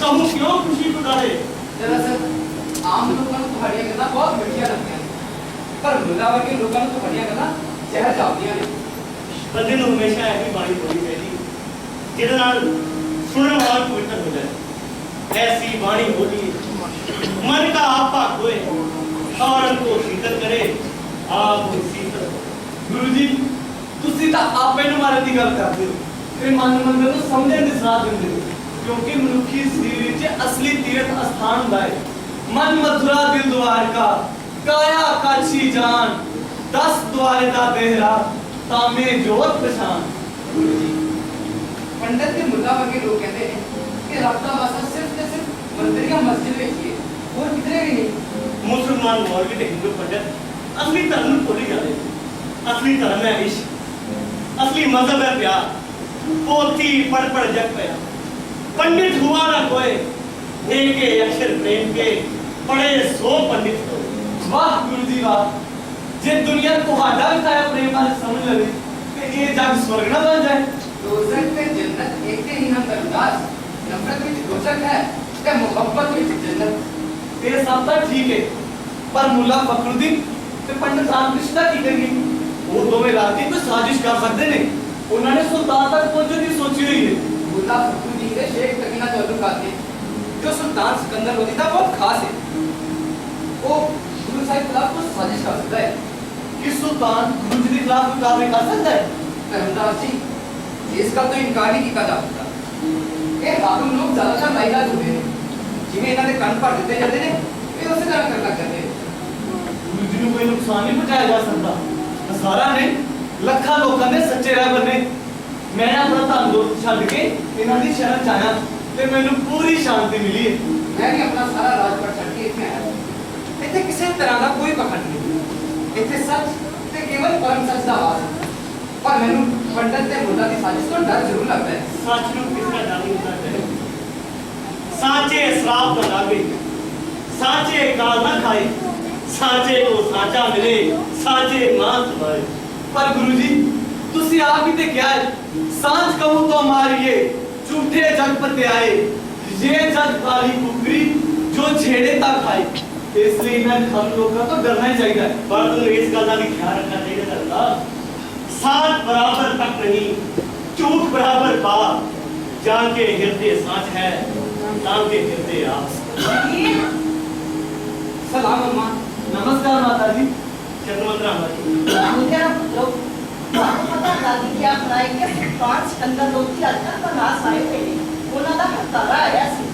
Speaker 2: कहूँ क्यों खुशी गुजारे।
Speaker 6: दरअसल आम लोगों को ਤੁਹਾਡੀਆਂ ਗੱਲਾਂ ਬਹੁਤ ਮਿੱਠੀਆਂ ਲੱਗਦੀਆਂ ਨੇ, ਪਰ ਮੁੱਲਾ ਵਰਗੇ ਲੋਕਾਂ ਨੂੰ ਤੁਹਾਡੀਆਂ ਗੱਲਾਂ ਜ਼ਹਿਰ ਜਾਪਦੀਆਂ ਨੇ।
Speaker 2: ਬੰਦੇ ਨੂੰ ਹਮੇਸ਼ਾ ਇਹੀ ਬਾਣੀ ਬੋਲਣੀ ਚਾਹੀਦੀ ਜਿਹਦੇ ਨਾਲ ਸੁਣਨ ਵਾਲਾ ਪਵਿੱਤਰ ਹੋ ਜਾਏ। ऐसी वाणी बोली मन का आपा खोए और उनको शीतल करे आप शीतल।
Speaker 9: ਗੁਰੂ ਜੀ ਤੁਸੀਂ ਤਾਂ ਆਪੇ ਨੂੰ ਮਾਰਨ ਦੀ ਗੱਲ ਕਰਦੇ ਹੋ ਤੇ ਮਨ ਮੰਦਰ ਨੂੰ ਸਮਝਣ ਦੀ ਸਲਾਹ ਦਿੰਦੇ ਹੋ, ਕਿਉਂਕਿ ਮਨੁੱਖੀ ਸਰੀਰ ਵਿੱਚ ਅਸਲੀ ਤੀਰਥ ਅਸਥਾਨ ਹੁੰਦਾ ਹੈ। ਮਨ ਮਥੁਰਾ ਦਿਲ ਦੁਆਰਕਾ ਕਾਇਆ ਕਾਛੀ ਜਾਨ, 10 ਦੁਆਰੇ ਦਾ ਦੇਹਰਾ ਤਾਮੇ ਜੋਤ ਪਛਾਨ।
Speaker 6: ਗੁਰੂ ਜੀ ਪੰਡਤ ਤੇ ਮੁੱਲਾ ਵਰਗੇ ਲੋਕ ਕਹਿੰਦੇ ਨੇ ਕਿ ਰੱਬ ਦਾ ਵਾਸਾ ਸਿਰਫ ਤੇ ਸਿਰਫ ਮੰਦਿਰ ਜਾਂ ਮਸਜਿਦ ਵਿੱਚ ਹੀ ਹੈ, ਹੋਰ ਕਿਧਰੇ ਵੀ ਨਹੀਂ।
Speaker 2: मुसलमान मौलवी ते हिंदू पंडित असली धर्म ਨੂੰ ਭੁੱਲ ਜਾਂਦੇ। असली धर्म है इश्क, असली मजहब है प्यार। पोथी पढ़ पढ़ जग पया पंडित हुआ ना कोई, एक अक्षर प्रेम के पढ़े 100 पंडित हो।
Speaker 9: ਵਾਹ ਗੁਰੂ ਜੀ ਵਾਹ, ਜੇ ਦੁਨੀਆ ਤੁਹਾਡਾ ਵਿਖਾਇਆ ਪ੍ਰੇਮ ਨਾਲ ਸਮਝ ਲਵੇ ਤੇ ਇਹ ਜਗ ਸਵਰਗ ਨਾ ਬਣ ਜਾਏ।
Speaker 6: दोजख में जन्नत एक ही हम दरदास, नफरत में दोजख है ते मोहब्बत में जन्नत।
Speaker 9: ਇਹ ਸਭ ਤਾਂ ਠੀਕ ਹੈ, ਪਰ ਮੁੱਲਾ ਫਖਰੁद्दीन ਤੇ ਪੰਡਤ ਰਾਮਕ੍ਰਿਸ਼ਨ ਦਾ ਕੀ ਕਰੀਏ? ਉਹ ਦੋਵੇਂ ਰਲ ਕੇ ਕੋਈ ਸਾਜ਼ਿਸ਼ ਕਰ ਸਕਦੇ ਨੇ। ਉਹਨਾਂ ਨੇ ਸੁਲਤਾਨ ਤੱਕ ਪਹੁੰਚਣ ਦੀ ਸੋਚੀ ਹੋਈ ਹੈ।
Speaker 6: मुल्ला फखरुद्दीन के शेख तकीना तल्लुकात थे जो सुल्तान सिकंदर लोधी का बहुत खास है। वो गुरु साहिब खिलाफ कुछ साजिश कर सकता है।
Speaker 9: कि सुल्तान गुरु जी के खिलाफ कोई कार्रवाई कर सकता है?
Speaker 6: धर्मदास जी, इसका तो इनकार नहीं किया जा सकता। ये हाकिम लोग ज्यादातर लाइलाज होते हैं, जिन्हें इन्होंने कान भर दिते जाते हैं, ये उसे तरह कर लग जाते हैं।
Speaker 9: गुरु जी ਨੂੰ ਕੋਈ ਨੁਕਸਾਨ ਨਹੀਂ ਪਹੁੰਚਾਇਆ ਜਾ ਸਕਦਾ। ਹਜ਼ਾਰਾਂ ਨੇ ਲੱਖਾਂ ਲੋਕਾਂ ਦੇ ਸੱਚੇ ਰਹਿਬਰ ਨੇ। ਮੈਂ ਆਪਣਾ ਧਨ ਦੌਲਤ ਛੱਡ ਕੇ ਇਹਨਾਂ ਦੀ ਸ਼ਰਨ ਚ ਆਇਆ ਤੇ ਮੈਨੂੰ ਪੂਰੀ ਸ਼ਾਂਤੀ ਮਿਲੀ ਹੈ।
Speaker 6: मैं भी अपना सारा राजपाट छड़ के इतने आया। इतने किसी तरह का कोई पखंड नहीं, इतने सच ते केवल परम सच का आवाज है। पर मैनू पंडित ते मुल्ला की साजिश तो डर जरूर लगता है।
Speaker 2: सच ਨੂੰ ਕਿਸ ਦਾ ਡਰ ਨਹੀਂ ਹੁੰਦਾ ਹੈ। ਸਾਚੇ ਸਰਾਪ ਦਾ ਲਾਗੇ, ਸਾਚੇ ਕਾਲ ਨਾ ਖਾਏ, ਸਾਚੇ ਕੋ ਸਾਚਾ ਮਿਲੇ, ਸਾਚੇ ਮਾਂ ਸਮਾਏ।
Speaker 9: पर गुरु जी तुसी आप ही ते क्या है, सांझ कहूँ तो मारिए, झूठे जग पर आए, ये जग काली कुकरी जो छेड़े तक खाए। इसलिए मैं हम लोग का तो डरना ही चाहिए।
Speaker 2: पर तुम इस गल का भी ख्याल रखना चाहिए धरता, साथ बराबर तक नहीं, झूठ बराबर पाप, जान के हृदय साच है, नाम के हृदय आस।
Speaker 6: सलाम अम्मा।
Speaker 9: नमस्कार माता जी।
Speaker 2: चंद्रमंत्रा हमारी
Speaker 4: मेरा पुत्र पता दादी की आप बनाई के 5 सिकंदर लोग की अचानक का नाश आए थे। ਉਹਨਾਂ ਦਾ ਹਤਾਰਾ ਆਇਆ ਸੀ।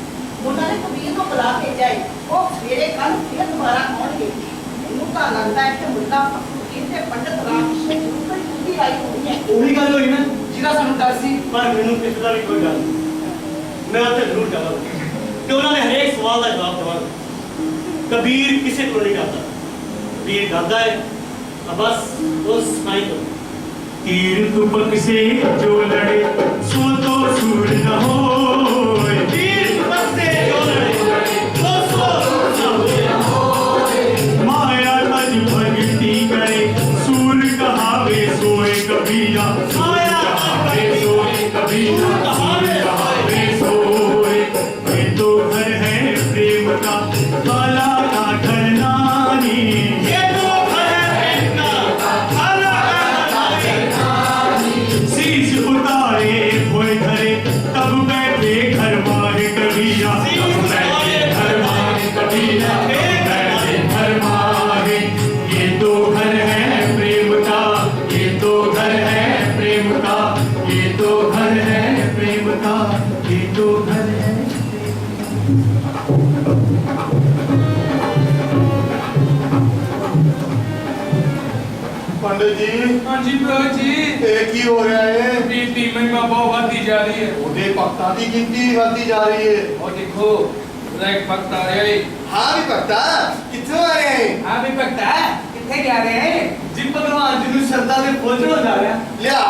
Speaker 4: ਉਹਨਾਂ ਨੇ ਕਬੀਰ ਨੂੰ ਬੁਲਾ ਕੇ ਜਾਏ, ਉਹ ਸਵੇਰੇ ਕੱਲ ਫਿਰ ਦੁਬਾਰਾ ਆਉਣਗੇ। ਮੈਨੂੰ ਤਾਂ ਲੱਗਦਾ ਹੈ ਕਿ ਮੁੱਲਾ ਫਕੀਰ ਤੇ ਪੰਡਤ ਰਾਮ ਕ੍ਰਿਸ਼ਨ ਗੁਰੂ ਕੋਈ ਬੁੱਧੀ ਆਈ ਹੋਣੀ ਹੈ।
Speaker 9: ਉਹੀ ਗੱਲ ਹੋਈ ਨਾ
Speaker 6: ਜਿਹਦਾ ਸਾਨੂੰ ਡਰ ਸੀ।
Speaker 2: पर मैनू किसी का भी कोई गल नहीं, मैं उत्ते जरूर जावांगा कि उन्होंने हरेक सवाल का जवाब देवांगा। कबीर किसी को नहीं डरता, कबीर डरता है बस उस सुनाई करो।
Speaker 7: तीर तुपक से जो लड़े सो तो सूर न होए,
Speaker 2: तीर तुपक से जो लड़े सो सूर न होए।
Speaker 7: माया तज भगती करे सूर कहावे सोए कबीरा,
Speaker 2: माया
Speaker 7: कहावे सोए कबीरा, कहावे सोए। ये तो घर है प्रेम का काला का घर नानी,
Speaker 2: ये तो घर है प्रेम का काला का घर नानी।
Speaker 7: शीश उतारे खोए धरे तब बैठे घर मारे कबीरा, तब बैठे घर मारे कबीरा, बैठे घर मारे। ये तो घर है प्रेम का, ये तो घर है प्रेम का, ये तो घर है प्रेम का, ये तो घर है।
Speaker 8: पंडित जी
Speaker 6: हाँ जी प्रभु जी,
Speaker 8: ਇਹ ਕੀ ਹੋ ਰਿਹਾ ਹੈ?
Speaker 6: बीती महिमा बहुत बढ़ती जा रही है।
Speaker 8: ਉਹਦੇ ਭਗਤਾਂ ਦੀ ਗਿਣਤੀ ਵੱਧਦੀ ਜਾ ਰਹੀ ਹੈ।
Speaker 6: और देखो उधर एक भक्त आ रहे हैं।
Speaker 8: ਹਾਂ ਵੀ ਭਗਤਾ ਕਿੱਥੋਂ ਆ ਰਹੇ ਹੈ?
Speaker 6: हाँ भी भक्त है, कितने जा रहे हैं?
Speaker 9: जी भगवान जी ਨੂੰ ਸ਼ਰਧਾ ਦੇ ਫੁੱਲ ਹੋ ਜਾ ਰਿਹਾ।
Speaker 8: ਲਿਆ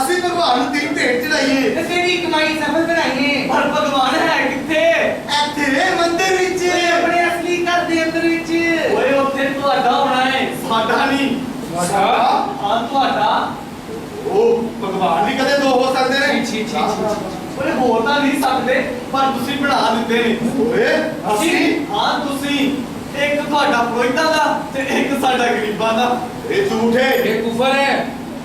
Speaker 8: ਅਸੀਂ ਭਗਵਾਨ ਨੂੰ ਤਿੰਨ ਭੇਟ ਚੜਾਈਏ।
Speaker 6: तो तेरी कमाई सफल बनाइए।
Speaker 9: ਪਰ ਭਗਵਾਨ ਹੈ ਕਿੱਥੇ?
Speaker 8: ਇੱਥੇ ਮੰਦਿਰ ਵਿੱਚ।
Speaker 6: ओए अपने असली घर दे अंदर विच।
Speaker 9: ਓਏ ਉੱਥੇ ਤੁਹਾਡਾ ਹੋਣਾ ਹੈ, ਸਾਡਾ ਨਹੀਂ।
Speaker 6: अच्छा।
Speaker 9: ਹਾਂ ਤੁਹਾਡਾ।
Speaker 8: ਉਹ ਭਗਵਾਨ ਵੀ ਕਦੇ ਦੋ ਹੋ ਸਕਦੇ ਨੇ।
Speaker 6: छी छी छी
Speaker 9: ਓਏ ਹੋ ਤਾਂ ਨਹੀਂ ਸਕਦੇ, ਪਰ ਤੁਸੀਂ ਬਣਾ ਦਿੱਤੇ ਨੇ।
Speaker 8: ਓਏ ਅਸੀਂ
Speaker 9: ਹਾਂ ਤੁਸੀਂ, ਇੱਕ ਤੁਹਾਡਾ ਪੁਰੋਹਿਤਾਂ ਦਾ ਤੇ ਇੱਕ ਸਾਡਾ ਗਰੀਬਾਂ ਦਾ।
Speaker 8: ਇਹ ਝੂਠ ਹੈ।
Speaker 6: ये कुफर है।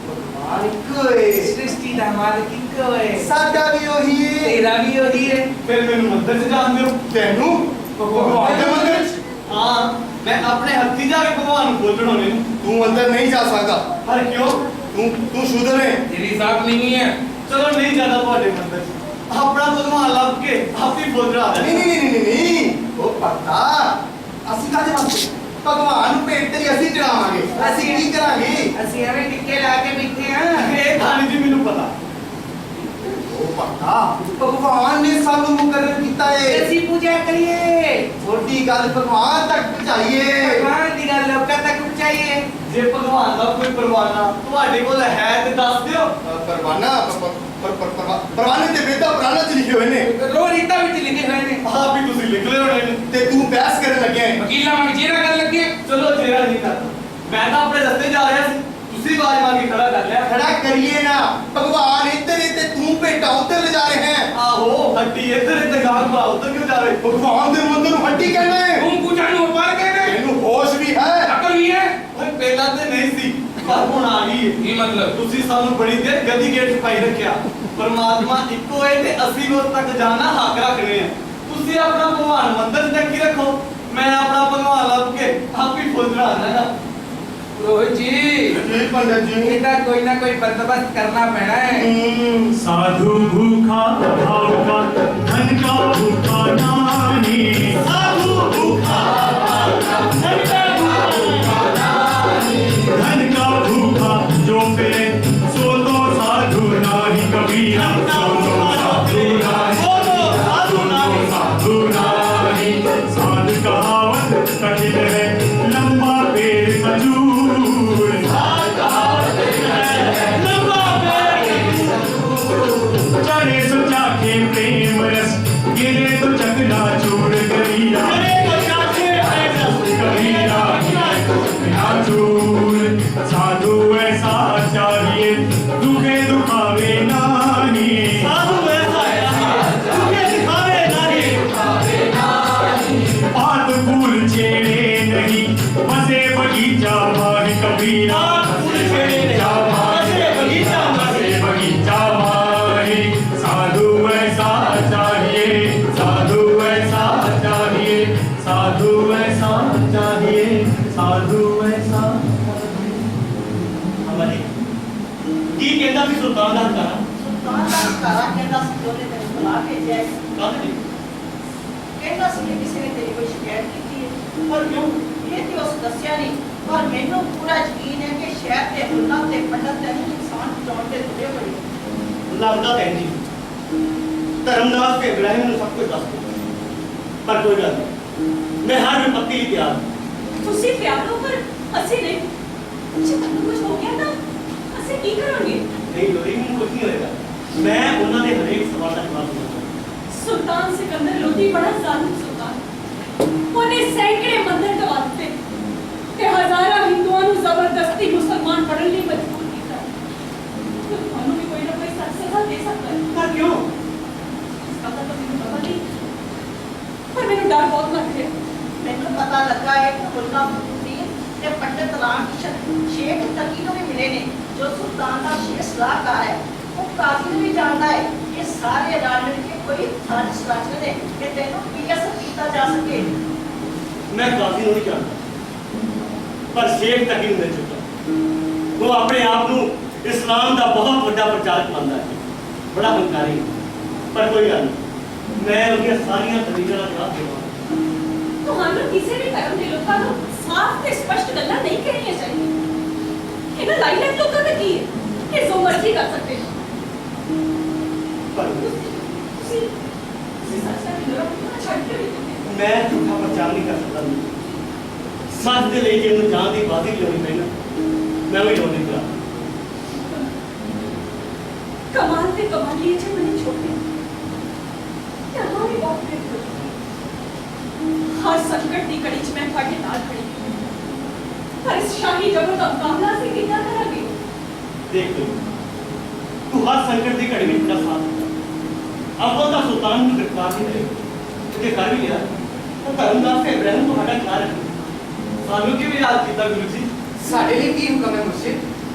Speaker 8: ਭਗਵਾਨ ਇੱਕੋ ਹੈ।
Speaker 6: सृष्टि का मालिक इक्को है।
Speaker 8: ਸਾਡਾ ਵੀ ਉਹੀ ਹੈ।
Speaker 6: तेरा भी वही है।
Speaker 9: ਫਿਰ ਮੈਨੂੰ ਮੰਦਰ 'ਚ ਜਾਣ ਦਿਓ।
Speaker 8: ਤੈਨੂੰ ਭਗਵਾਨ ਦੇ ਮੰਦਿਰ 'ਚ?
Speaker 9: ਹਾਂ ਮੈਂ ਆਪਣੇ ਹੱਥੀਂ ਜਾ ਕੇ ਭਗਵਾਨ ਨੂੰ ਫੁੱਲ ਚੜਾਉਣੇ ਨੇ।
Speaker 8: ਤੂੰ ਅੰਦਰ ਨਹੀਂ ਜਾ ਸਕਦਾ।
Speaker 9: ਪਰ ਕਿਉਂ?
Speaker 8: ਤੂੰ ਸ਼ੂਦਰ ਹੈ।
Speaker 6: तेरी साथ नहीं है।
Speaker 9: ਚਲੋ ਨਹੀਂ ਜਾਣਾ ਤੁਹਾਡੇ ਮੰਦਰ 'ਚ, ਆਪਣਾ ਭਗਵਾਨ ਲੱਭ ਕੇ ਆਪੀ ਫੁੱਲ ਚੜਾ
Speaker 8: ਨਹੀਂ
Speaker 9: ਦੇ।
Speaker 8: ਨਹੀਂ ਉਹ ਪਤਾ ਅਸੀਂ ਕਾਹਦੇ ਵਾਸਤੇ ਭਗਵਾਨ ਨੂੰ ਭੇਟ ਤੇਰੀ ਅਸੀਂ ਚੜਾਵਾਂਗੇ। ਅਸੀਂ ਕੀ ਕਰਾਂਗੇ?
Speaker 6: ਅਸੀਂ ਐਵੇਂ ਟਿੱਕੇ ਲਾ ਕੇ ਬੈਠੇ ਹਾਂ।
Speaker 9: ਇਹ ਥਾਣੀ ਜੀ ਮੈਨੂੰ ਪਤਾ।
Speaker 8: ਉਹ ਪਤਾ ਭਗਵਾਨ ਨੇ ਸਾਨੂੰ ਮੁਕਰਰ ਕੀਤਾ ਹੈ।
Speaker 6: ਅਸੀਂ ਪੂਜਾ ਕਰੀਏ।
Speaker 8: ਛੋਟੀ ਗੱਲ ਭਗਵਾਨ ਤੱਕ ਪਹੁੰਚਾਈਏ।
Speaker 6: ਭਗਵਾਨ ਦੀ ਗੱਲ ਲੋਕਾਂ ਤੱਕ ਪਹੁੰਚਾਈਏ।
Speaker 9: ਜੇ ਭਗਵਾਨ ਦਾ ਕੋਈ ਪਰਵਾਨਾ ਤੁਹਾਡੇ ਕੋਲ ਹੈ ਤੇ ਦੱਸ ਦਿਓ।
Speaker 8: ਪਰਵਾਨੇ ਤੇ ਬੇਦਾ ਪੁਰਾਣਾ ਚ ਲਿਖੇ ਹੋਏ ਨੇ
Speaker 6: ਰੋ ਰੀਤਾ ਵਿੱਚ ਲਿਖੇ ਹੋਏ ਨੇ।
Speaker 9: ਆਪ ਵੀ ਤੁਸੀਂ ਲਿਖ ਲਏ ਹੋਣੇ ਨੇ।
Speaker 8: ਤੇ ਤੂੰ ਬਹਿਸ ਕਰਨ ਲੱਗਿਆ ਹੈ।
Speaker 6: ਵਕੀਲਾਂ ਵਾਂਗ ਜੇਰਾ ਕਰਨ ਲੱਗੇ।
Speaker 9: ਚਲੋ ਜੇਰਾ ਨਹੀਂ ਕਰਦਾ, ਮੈਂ ਤਾਂ ਆਪਣੇ ਰਸਤੇ ਜਾ ਰਿਹਾ ਸੀ, ਤੁਸੀਂ ਆਵਾਜ਼ ਮਾਰ ਕੇ ਖੜਾ ਕਰ ਲਿਆ।
Speaker 8: ਖੜਾ ਕਰੀਏ ਨਾ, ਭਗਵਾਨ ਇੱਧਰ ਹੈ ਤੇ ਤੂੰ ਭੇਟਾ ਉੱਧਰ ਲੈ ਜਾ ਰਹੇ ਹੈ।
Speaker 9: ਆਹੋ ਹੱਡੀ ਇੱਧਰ ਤੇ ਗਾਲ ਭਾ ਉੱਧਰ ਕਿਉਂ ਜਾ ਰਹੇ?
Speaker 8: ਭਗਵਾਨ ਦੇ ਮੰਦਰ ਨੂੰ ਹੱਡੀ ਕਹਿੰਦੇ ਹੈ।
Speaker 6: ਤੁਮ ਪੂਜਾ ਨੂੰ ਉਪਾਰ ਕਹਿੰਦੇ।
Speaker 8: ਇਹਨੂੰ ਹੋਸ਼ ਵੀ ਹੈ।
Speaker 6: ਅਕਲ ਵੀ ਹੈ।
Speaker 9: ਓਏ ਪਹਿਲਾਂ ਤੇ ਨਹੀਂ ਸੀ, ਪਰ ਹੁਣ ਆ ਗਈ ਹੈ।
Speaker 6: ਕੀ ਮਤਲਬ?
Speaker 9: ਤੁਸੀਂ ਸਾਨੂੰ ਬੜੀ ਦੇਰ ਗਦੀ ਗੇਟ 'ਚ ਪਾਈ ਰੱਖਿਆ। ਪਰਮਾਤਮਾ ਇੱਕੋ ਹੈ ਤੇ ਅਸੀਂ ਉਸ ਤੱਕ ਜਾਣਾ ਹੱਕ ਰੱਖਣੇ ਆ। ਤੁਸੀਂ ਆਪਣਾ ਭਗਵਾਨ ਮੰਦਰ 'ਚ ਟੱਕੀ ਰੱਖੋ, ਮੈਂ ਆਪਣਾ ਭਗਵਾਨ ਲੱਭ ਕੇ ਆਪ ਹੀ ਫੁੱਲ ਚੜਾ ਦਾਂਗਾ।
Speaker 6: रोहित जी
Speaker 1: जी पंडित जी
Speaker 6: बेटा कोई ना कोई बंदोबस्त करना पैना है।
Speaker 7: साधु भूखा भाव का धन का भूखा नानी
Speaker 2: साधु भूखा धन का
Speaker 7: धन का भूखा जो फिरे सो तो साधु नाही कबीरा सो तो साधु नाही साधु नाही साध कहावत कठिन है लंबा पेड़ खजूर चढ़े सो चाखे प्रेम रस गिरे तो चकना चूर कबीरा कबीरा चूर साधु ऐसा चाहिए दुखे दुखावे नानी पात फूल छेड़े नहीं बसे बगीचा मार कबीरा बसे बगीचा मारे साधु ऐसा चाहिए साधु ऐसा चाहिए साधु ऐसा चाहिए साधु ऐसा
Speaker 2: हमारे की कहता भी सुल्तान दा हकारा
Speaker 4: ਸੁਲਤਾਨ ਦਾ ਘਰਾ ਕਹਿੰਦਾ ਸੀ ਕਿ ਉਹਨੇ ਤੈਨੂੰ ਬੁਲਾ ਭੇਜਿਆ ਹੈ।
Speaker 2: काहे
Speaker 4: ਕਹਿੰਦਾ ਸੀ ਕਿ ਕਿਸੇ ਨੇ ਤੇਰੀ ਕੋਈ ਸ਼ਿਕਾਇਤ ਕੀਤੀ ਹੈ
Speaker 2: पर क्यों
Speaker 4: ਇਹ ਤੇ ਉਸ ਦੱਸਿਆ ਨਹੀਂ ਪਰ ਮੈਨੂੰ ਪੂਰਾ ਯਕੀਨ ਹੈ ਕਿ ਸ਼ਹਿਰ ਦੇ ਮੁੱਲਾਂ ਤੇ ਪੰਡਤ ਤੈਨੂੰ ਇਨਸਾਨ ਬਚਾਉਣ ਦੇ ਤੁਰੇ ਹੋਏ ਨੇ।
Speaker 2: लगता भैन जी धर्मदास के इब्राहिम ने सब कुछ दस दिया पर कोई गल नहीं मैं हर विपत्ति ਲਈ ਤਿਆਰ
Speaker 3: ਤੁਸੀਂ ਪਿਆਰ ਹੋ ਪਰ ਅਸੀਂ ਨਹੀਂ। ਜੇ ਤੁਹਾਨੂੰ ਕੁਝ ਹੋ ਗਿਆ ਤਾਂ ਅਸੀਂ ਕੀ ਕਰਾਂਗੇ?
Speaker 2: नहीं लोरी में कुछ नहीं होएगा मैं उन्होंने दे हर एक सवाल का जवाब दूंगा
Speaker 3: ਸੁਲਤਾਨ ਸਿਕੰਦਰ ਲੋਧੀ ਬੜਾ ਜ਼ਾਲਿਮ ਸੁਲਤਾਨ। ਉਹਨੇ ਸੈਂਕੜੇ ਮੰਦਰ ਢਵਾ ਦਿੱਤੇ ਤੇ ਹਜ਼ਾਰਾਂ ਹਿੰਦੂਆਂ ਨੂੰ ਜ਼ਬਰਦਸਤੀ ਮੁਸਲਮਾਨ ਬਣਨ ਲਈ ਮਜਬੂਰ ਕੀਤਾ। ਤੁਹਾਨੂੰ ਵੀ ਕੋਈ ਨਾ ਕੋਈ ਸਖਤ ਸਜ਼ਾ ਦੇ ਸਕਦਾ ਹੈ।
Speaker 2: पर क्यों
Speaker 3: इसका तो ਮੈਨੂੰ ਪਤਾ ਨਹੀਂ ਪਰ ਮੈਨੂੰ ਡਰ ਬਹੁਤ ਲੱਗ ਰਿਹਾ।
Speaker 4: ਮੈਨੂੰ ਪਤਾ ਲੱਗਾ ਹੈ ਕਿ ਮੁੱਲਾ ਫਕੀਰ ਤੇ ਪੰਡਤ ਰਾਮ ਕਿਸ਼ਨ ਸ਼ੇਖ ਤਕੀ ਨੂੰ ਵੀ ਮਿਲੇ ਨੇ ਜੋ ਸੁਲਤਾਨ ਦਾ ਸ਼ੇਖ ਸਲਾਹਕਾਰ ਹੈ। ਉਹ ਕਾਜ਼ੀ ਨੂੰ ਵੀ ਜਾਣਦਾ ਹੈ ਕਿ ਸਾਰੇ ਰਲ ਮਿਲ ਕੇ ਕੋਈ ਸਾਜ਼ਿਸ਼ ਰਚਦੇ ਨੇ ਕਿ ਤੈਨੂੰ ਪੀਐਸ ਕੀਤਾ ਜਾ ਸਕੇ।
Speaker 2: मैं काफी नहीं जानता पर शेख तक ही मिल चुका वो अपने आप को इस्लाम का बहुत बड़ा प्रचारक मानता है बड़ा हंकारी पर कोई गल नहीं मैं उनकी सारिया तरीकों का जवाब देवांगा
Speaker 3: ਤੁਹਾਨੂੰ ਕਿਸੇ ਵੀ ਧਰਮ ਦੇ ਲੋਕਾਂ ਨੂੰ ਸਾਫ਼ ਤੇ ਸਪਸ਼ਟ ਗੱਲਾਂ ਨਹੀਂ ਕਹਿਣੀਆਂ ਚਾਹੀਦੀਆਂ। ਇਹਨਾਂ ਲਾਈਲੈਂਡ ਲੋਕਾਂ ਦਾ ਕੀ ਹੈ ਕਿ ਜੋ ਮਰਜ਼ੀ ਕਰ ਸਕਦੇ ਹੋ।
Speaker 2: पर
Speaker 3: ਤੁਸੀਂ ਸੱਚ ਦਾ ਨਿਰੋਧ ਛੱਡ ਕੇ ਵੀ ਦਿੰਦੇ ਹੋ।
Speaker 2: मैं झूठा प्रचार नहीं कर सकता सच के लिए जिन्होंने जान की बात ही लानी पई ना मैं भी लाने पिया
Speaker 3: कमाल ते कमाली च मैंने छोड़े क्या हमारी बात करते हर संकट की कड़ी च मैं ਤੁਹਾਡੇ ਨਾਲ खड़ी पर इस शाही जगह का मुकाबला से क्या करेंगे?
Speaker 2: देख लो तू हर संकट की घड़ी में मेरा साथ दिता अब तो सुल्तान को गिरफ्तार नहीं करेगा ते कर भी लिया तो धर्मदास के इब्राहिम तुम्हारा ख्याल रखना सानू की भी याद किया गुरु जी
Speaker 6: ਸਾਡੇ ਲਈ ਕੀ ਹੁਕਮ ਹੈ ਮੁਰਸ਼ਿਦ?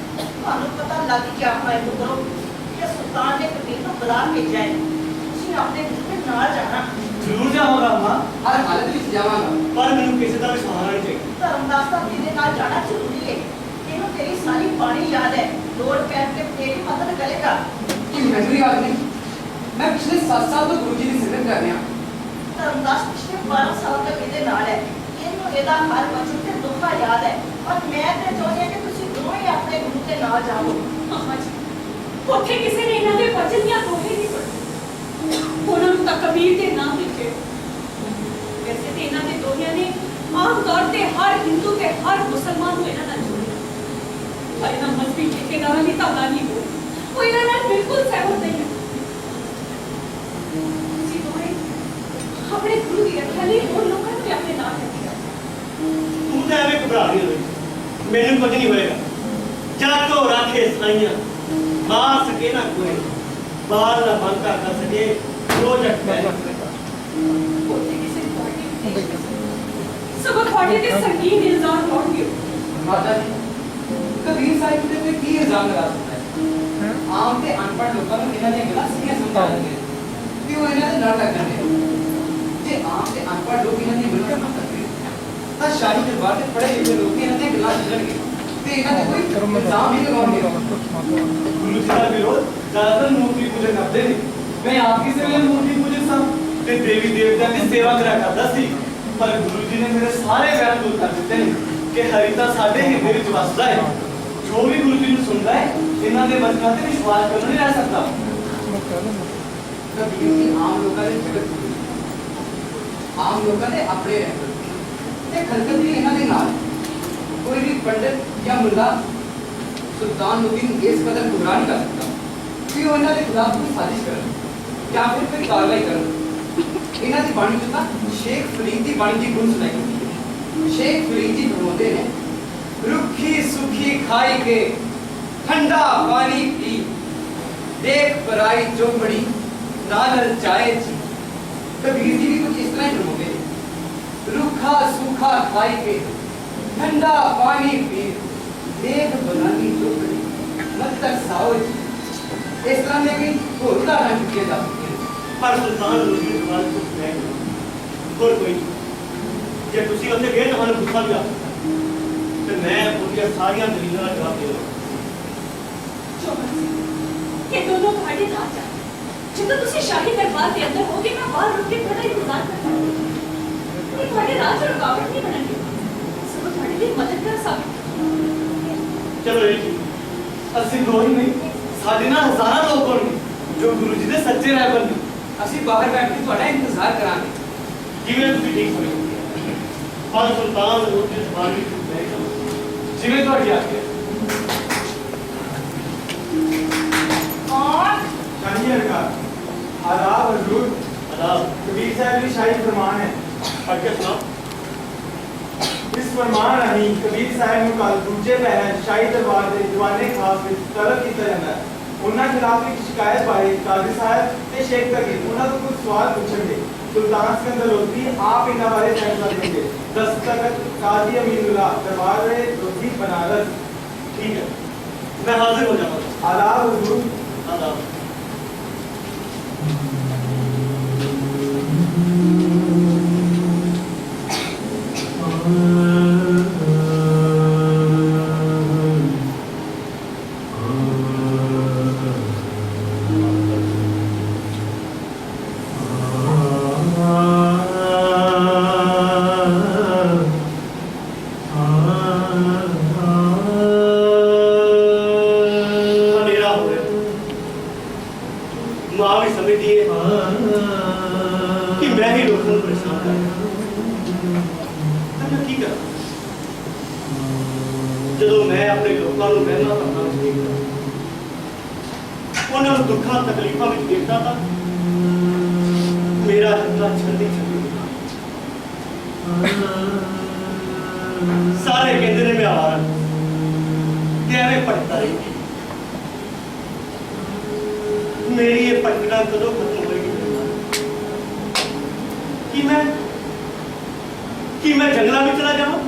Speaker 4: ਤੁਹਾਨੂੰ ਪਤਾ ਲੱਗ ਗਿਆ ਆਪਾਂ ਇਹ ਕਰੋ ਕਿ ਸੁਲਤਾਨ ਨੇ ਕਬੀਰ ਨੂੰ ਬੁਲਾ ਭੇਜਿਆ ਹੈ। ਤੁਸੀਂ ਆਪਣੇ ਗੁਰੂ ਦੇ ਨਾਲ ਜਾਣਾ।
Speaker 2: जरूर जाऊंगा मां
Speaker 6: ਹਰ ਹਾਲਤ ਵਿੱਚ ਜਾਵਾਂਗਾ।
Speaker 2: पर मैंने किसी का भी सहारा नहीं चाहिए
Speaker 4: ਧਰਮਦਾਸ ਦਾ ਤੇਰੇ ਨਾਲ ਜਾਣਾ ਜ਼ਰੂਰੀ ਹੈ। ਇਹਨੂੰ ਤੇਰੀ ਸਾਰੀ ਬਾਣੀ ਯਾਦ ਹੈ। ਲੋੜ ਪੈਣ ਤੇ ਤੇਰੀ ਮਦਦ ਕਰੇਗਾ।
Speaker 6: ਕਿ ਮੈਨੂੰ ਯਾਦ ਨਹੀਂ? ਮੈਂ ਪਿਛਲੇ 7 ਸਾਲ ਤੋਂ ਗੁਰੂ ਜੀ ਦੀ ਸਿਫਤ ਕਰ ਰਿਹਾ।
Speaker 4: ਧਰਮਦਾਸ ਪਿਛਲੇ 12 ਸਾਲ ਤੱਕ ਇਹਦੇ ਨਾਲ ਹੈ। ਇਹਨੂੰ ਇਹਦਾ ਹਰ ਵਚਨ ਤੇ ਦੋਹਾ ਯਾਦ ਹੈ। ਔਰ ਮੈਂ ਤੇ ਚਾਹੁੰਦੀ ਹਾਂ ਕਿ ਤੁਸੀਂ ਦੋਵੇਂ ਆਪਣੇ ਗੁਰੂ ਦੇ ਨਾਲ ਜਾਓ।
Speaker 3: ਮਾਮਾ ਜੀ ਉੱਥੇ ਕਿਸੇ ਨੇ ਇਹਨਾਂ ਦੇ ਵਚਨ ਜਾਂ ਦੋਹੇ ਨਹੀਂ ਪੜ੍ਹੇ। ਉਹਨਾਂ ਨੂੰ ਤਾਂ ਕਬੀਰ ਦੇ ਨਾਮ ਲਿਖੇ। ਵੈਸੇ ਤੇ ਇਹਨਾਂ ਦੇ ਦੋਹਿਆਂ ਨੇ ਆਮ ਤੌਰ ਤੇ ਹਰ ਹਿੰਦੂ ਤੇ ਹਰ ਮੁਸਲਮਾਨ ਨੂੰ ਇਹਨਾਂ ਨਾਲ ਜੋੜਿਆ। ਪਰ ਇਹਨਾਂ ਮਜ਼ਬੀ ਠੇਕੇਦਾਰਾਂ ਦੀ ਧਾਗਾ ਨਹੀਂ ਹੋਈ। ਉਹ ਇਹਨਾਂ ਨਾਲ ਬਿਲਕੁਲ ਸਹਿਮਤ ਨਹੀਂ ਹੈ। ਤੁਸੀਂ ਦੋਵੇਂ ਆਪਣੇ ਗੁਰੂ ਦੀ ਰੱਖਿਆ ਲਈ ਹੋਰ ਲੋਕਾਂ ਨੂੰ ਵੀ ਆਪਣੇ ਨਾਲ ਰੱਖਿਆ।
Speaker 2: तू तो एवं घबरा नहीं होगी मैनू कुछ नहीं होएगा जग तो राखे साइया मार सके ना कोई बाल ना बांका कर सके वो जट पै
Speaker 3: ਉੱਥੇ ਕਿਸੇ ਨੂੰ ਪਾਰਟੀ ਨਹੀਂ ਦੇ ਸਕਦੇ। ਸਗੋਂ ਤੁਹਾਡੇ ਤੇ ਸੰਗੀਨ ਇਲਜ਼ਾਮ ਲਾਉਣਗੇ।
Speaker 6: ਮਾਤਾ ਜੀ ਕਬੀਰ ਸਾਹਿਬ ਦੇ ਤੇ ਕੀ ਇਲਜ਼ਾਮ ਲਗਾ ਸਕਦਾ ਹੈ? ਆਮ ਤੇ ਅਨਪੜ੍ਹ ਲੋਕਾਂ ਨੂੰ ਇਹਨਾਂ ਦੀਆਂ ਗੱਲਾਂ ਸਿੱਧੀਆਂ ਸਮਝਾਉਣਗੇ ਕਿ ਉਹ ਇਹਨਾਂ ਦੇ ਨਾਲ ਲੱਗਣਗੇ। ਜੇ ਆਮ ਤੇ ਅਨਪੜ੍ਹ ਲੋਕ ਇਹਨਾਂ ਦੀਆਂ ਗੱਲਾਂ ਸਮਝ ਸਕਦੇ ਤਾਂ ਸ਼ਾਹੀ ਦਰਬਾਰ ਦੇ ਪੜ੍ਹੇ ਲਿਖੇ ਲੋਕ ਇਹਨਾਂ ਦੀਆਂ ਗੱਲਾਂ ਸਮਝਣਗੇ। ਤੇ ਇਹਨਾਂ ਦੇ ਕੋਈ ਇਲਜ਼ਾਮ ਨਹੀਂ ਲਗਾਉਂਦੇ।
Speaker 9: गुरु जी का विरोध ज्यादातर मूर्ति पूजन करते ने। मैं आपकी सेवा में मूर्ति पूजन सा ते देवी देवता की सेवा करा करता सी, पर गुरु जी ने मेरे सारे वहम दूर कर दिते ने कि हरिता साडे हिरदे विच वसदा है। जो भी गुरु जी ने सुनदा है इन्हां दे वचनां ते विश्वास करना नहीं रह सकता।
Speaker 6: कबीर जी आम लोगों ने जगत आम लोगों ने अपने ते खलकत भी इन्हां दे नाल कोई भी पंडित या मुल्ला सुल्तानुद्दीन इस कदर गुमराह नहीं कर सकता कि वो इन्हां दे खिलाफ कोई साजिश करे या फिर कोई कार्रवाई करे। इन्हां दी बाणी च शेख फरीद दी बाणी दी गुण सुनाई गई है। शेख फरीद जी फरमाते हैं, रुखी सुखी खाई के ठंडा पानी पी, देख पराई चौपड़ी नानर जाए जी। कबीर जी भी कुछ इस तरह ही फरमाते हैं, रुखा सूखा खाई के ठंडा पानी पी, देख बनानी चौपड़ी मत तरसाओ जी। इस तरह में भी और उदाहरण चुके जा सकते हैं।
Speaker 2: पर सुल्तान रूबी सवाल कुछ नहीं और कोई जे तुसी उत्थे गए ਤੁਹਾਨੂੰ ਗੁੱਸਾ ਵੀ ਆ ਸਕਦਾ ਤੇ ਮੈਂ ਉਹਦੀਆਂ ਸਾਰੀਆਂ ਦਲੀਲਾਂ ਦਾ ਜਵਾਬ ਦੇ ਦਵਾਂ।
Speaker 3: ਚੌਬਨ ਸਿੰਘ ਇਹ ਦੋਨੋਂ ਤੁਹਾਡੇ ਨਾਲ ਜਾ ਜਦੋਂ ਤੁਸੀਂ ਸ਼ਾਹੀ ਦਰਬਾਰ ਦੇ ਅੰਦਰ ਹੋਗੇ ਮੈਂ ਬਾਹਰ ਰੁਕ ਕੇ ਤੁਹਾਡਾ ਇੰਤਜ਼ਾਰ ਕਰਦਾ ਇਹ ਤੁਹਾਡੇ ਰਾਜ ਰੁਕਾਵਟ ਨਹੀਂ ਬਣਨਗੇ ਸਗੋਂ ਤੁਹਾਡੇ ਲਈ ਮਦਦਗਾਰ ਸਾਬਿਤ
Speaker 2: ਚਲੋ ਇਹ ਠੀਕ
Speaker 9: ਅਸੀਂ ਦੋ ਹੀ ਨਹੀਂ ਸਾਡੇ ਨਾਲ ਹਜ਼ਾਰਾਂ ਲੋਕ ਹੋਣਗੇ ਜੋ ਗੁਰੂ ਜੀ ਦੇ ਸੱਚੇ ਰਹਿਬਰ ਨੇ।
Speaker 6: ਅਸੀਂ ਬਾਹਰ ਬੈਠ ਕੇ ਤੁਹਾਡਾ ਇੰਤਜ਼ਾਰ ਕਰਾਂਗੇ।
Speaker 2: ਜਿਵੇਂ ਤੁਸੀਂ ਠੀਕ ਸਮਝੋ ਪਰ ਸੁਲਤਾਨ ਰੂਬੀ ਦੇ ਸਵਾਲ ਵੀ ਨਹੀਂ ਕਰੋ
Speaker 9: ਜਿਵੇਂ ਤੁਹਾਡੀ ਆਗਿਆ।
Speaker 4: कौन
Speaker 9: शाही सरकार आदाब हजूर।
Speaker 2: आदाब।
Speaker 9: कबीर साहब की शाही फरमान है।
Speaker 2: पढ़ के सुनाओ।
Speaker 9: इस फरमान राही कबीर साहब ਨੂੰ ਕੱਲ ਦੂਜੇ ਪਹਿਰ ਸ਼ਾਹੀ ਦਰਬਾਰ ਦੇ ਦੀਵਾਨੇ ਖਾਸ ਵਿੱਚ ਤਲਬ ਕੀਤਾ ਜਾਂਦਾ ਹੈ। ਉਹਨਾਂ ਖਿਲਾਫ ਇੱਕ ਸ਼ਿਕਾਇਤ ਬਾਰੇ ਕਾਜ਼ੀ ਸਾਹਿਬ ਤੇ ਸ਼ੇਖ ਤਗੀਰ ਉਹਨਾਂ ਤੋਂ ਕੁਝ ਸਵਾਲ ਪੁੱਛਣਗੇ। ਸੁਲਤਾਨ ਸਿਕੰਦਰ ਲੋਧੀ ਆਪ ਇਹਨਾਂ ਬਾਰੇ ਫੈਸਲਾ ਦੇਣਗੇ। दस्तखत काजी अमीनुल्लाह दरबार लोधी बनारस।
Speaker 2: ठीक है मैं हाजिर हो जाऊंगा।
Speaker 9: आदाब हुजूर।
Speaker 2: आदाब। ਜਦੋਂ ਮੈਂ ਆਪਣੇ ਲੋਕਾਂ ਨੂੰ ਮਹਿਨਾ ਕਰਨਾ ਦੇਖਦਾ ਉਹਨਾਂ ਨੂੰ ਦੁੱਖਾਂ ਤਕਲੀਫਾਂ ਵਿੱਚ ਦੇਖਦਾ ਤਾਂ ਮੇਰਾ ਹਿਰਦਾ ਛੱਡੀ ਸਾਰੇ ਕਹਿੰਦੇ ਨੇ ਮੈਂ ਆਵਾਰਾ ਤੇ ਐਵੇਂ ਭਟਕਦਾ ਰਹੀ ਮੇਰੀ ਇਹ ਭਟਕਣਾ ਕਦੋਂ ਖਤਮ ਹੋਏਗੀ कि मैं जंगलों में चला जाऊं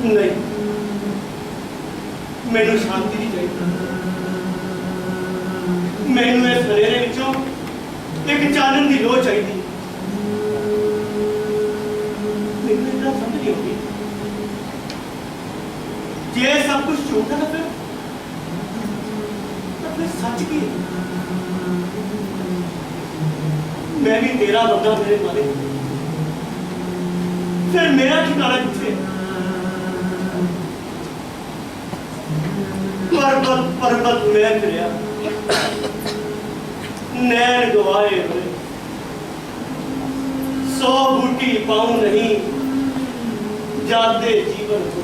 Speaker 2: नहीं मैनू शांति नहीं चाहिए मैनू इस हनेरे विचों एक चानन की लोड़ चाहिए मैनू इतना समझ नहीं होगी जे सब कुछ झूठ है तो फिर सच की मैं भी तेरा बंदा मेरे मालिक फिर मेरा ठिकाना किथे पर्वत पर्वत में फिरया नैन गवाए हुए 100 बूटी पाऊं नहीं जाते जीवन को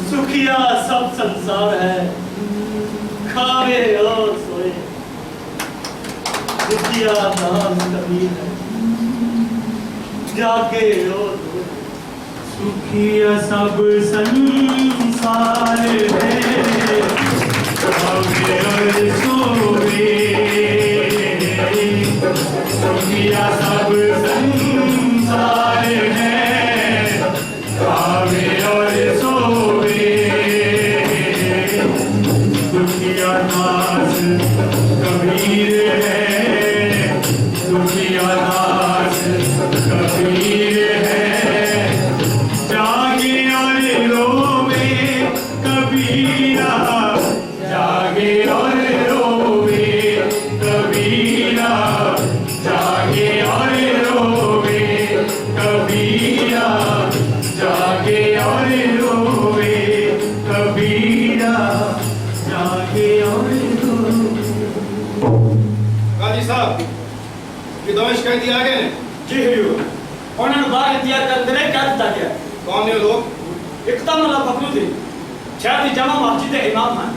Speaker 2: सुखिया सब संसार है खावे और सोए दुखिया दास कबीर है जागे और
Speaker 7: सुखिया सब संसार है खावे और सोए सुखिया सब संसार है खावे और सोए दुखिया दास कबीर है दुखिया दास कबीर है जागे आगे और दो।
Speaker 8: गाजी साहब ये दोवें शिकायती आ गए ने
Speaker 2: जी हजूर उन्होंने बाहर इंतजार करते रहे क्या दिता गया
Speaker 8: कौन ने लोग
Speaker 2: एक तो मुला फखरुद्दीन शहर की जमा मस्जिद के इमाम हैं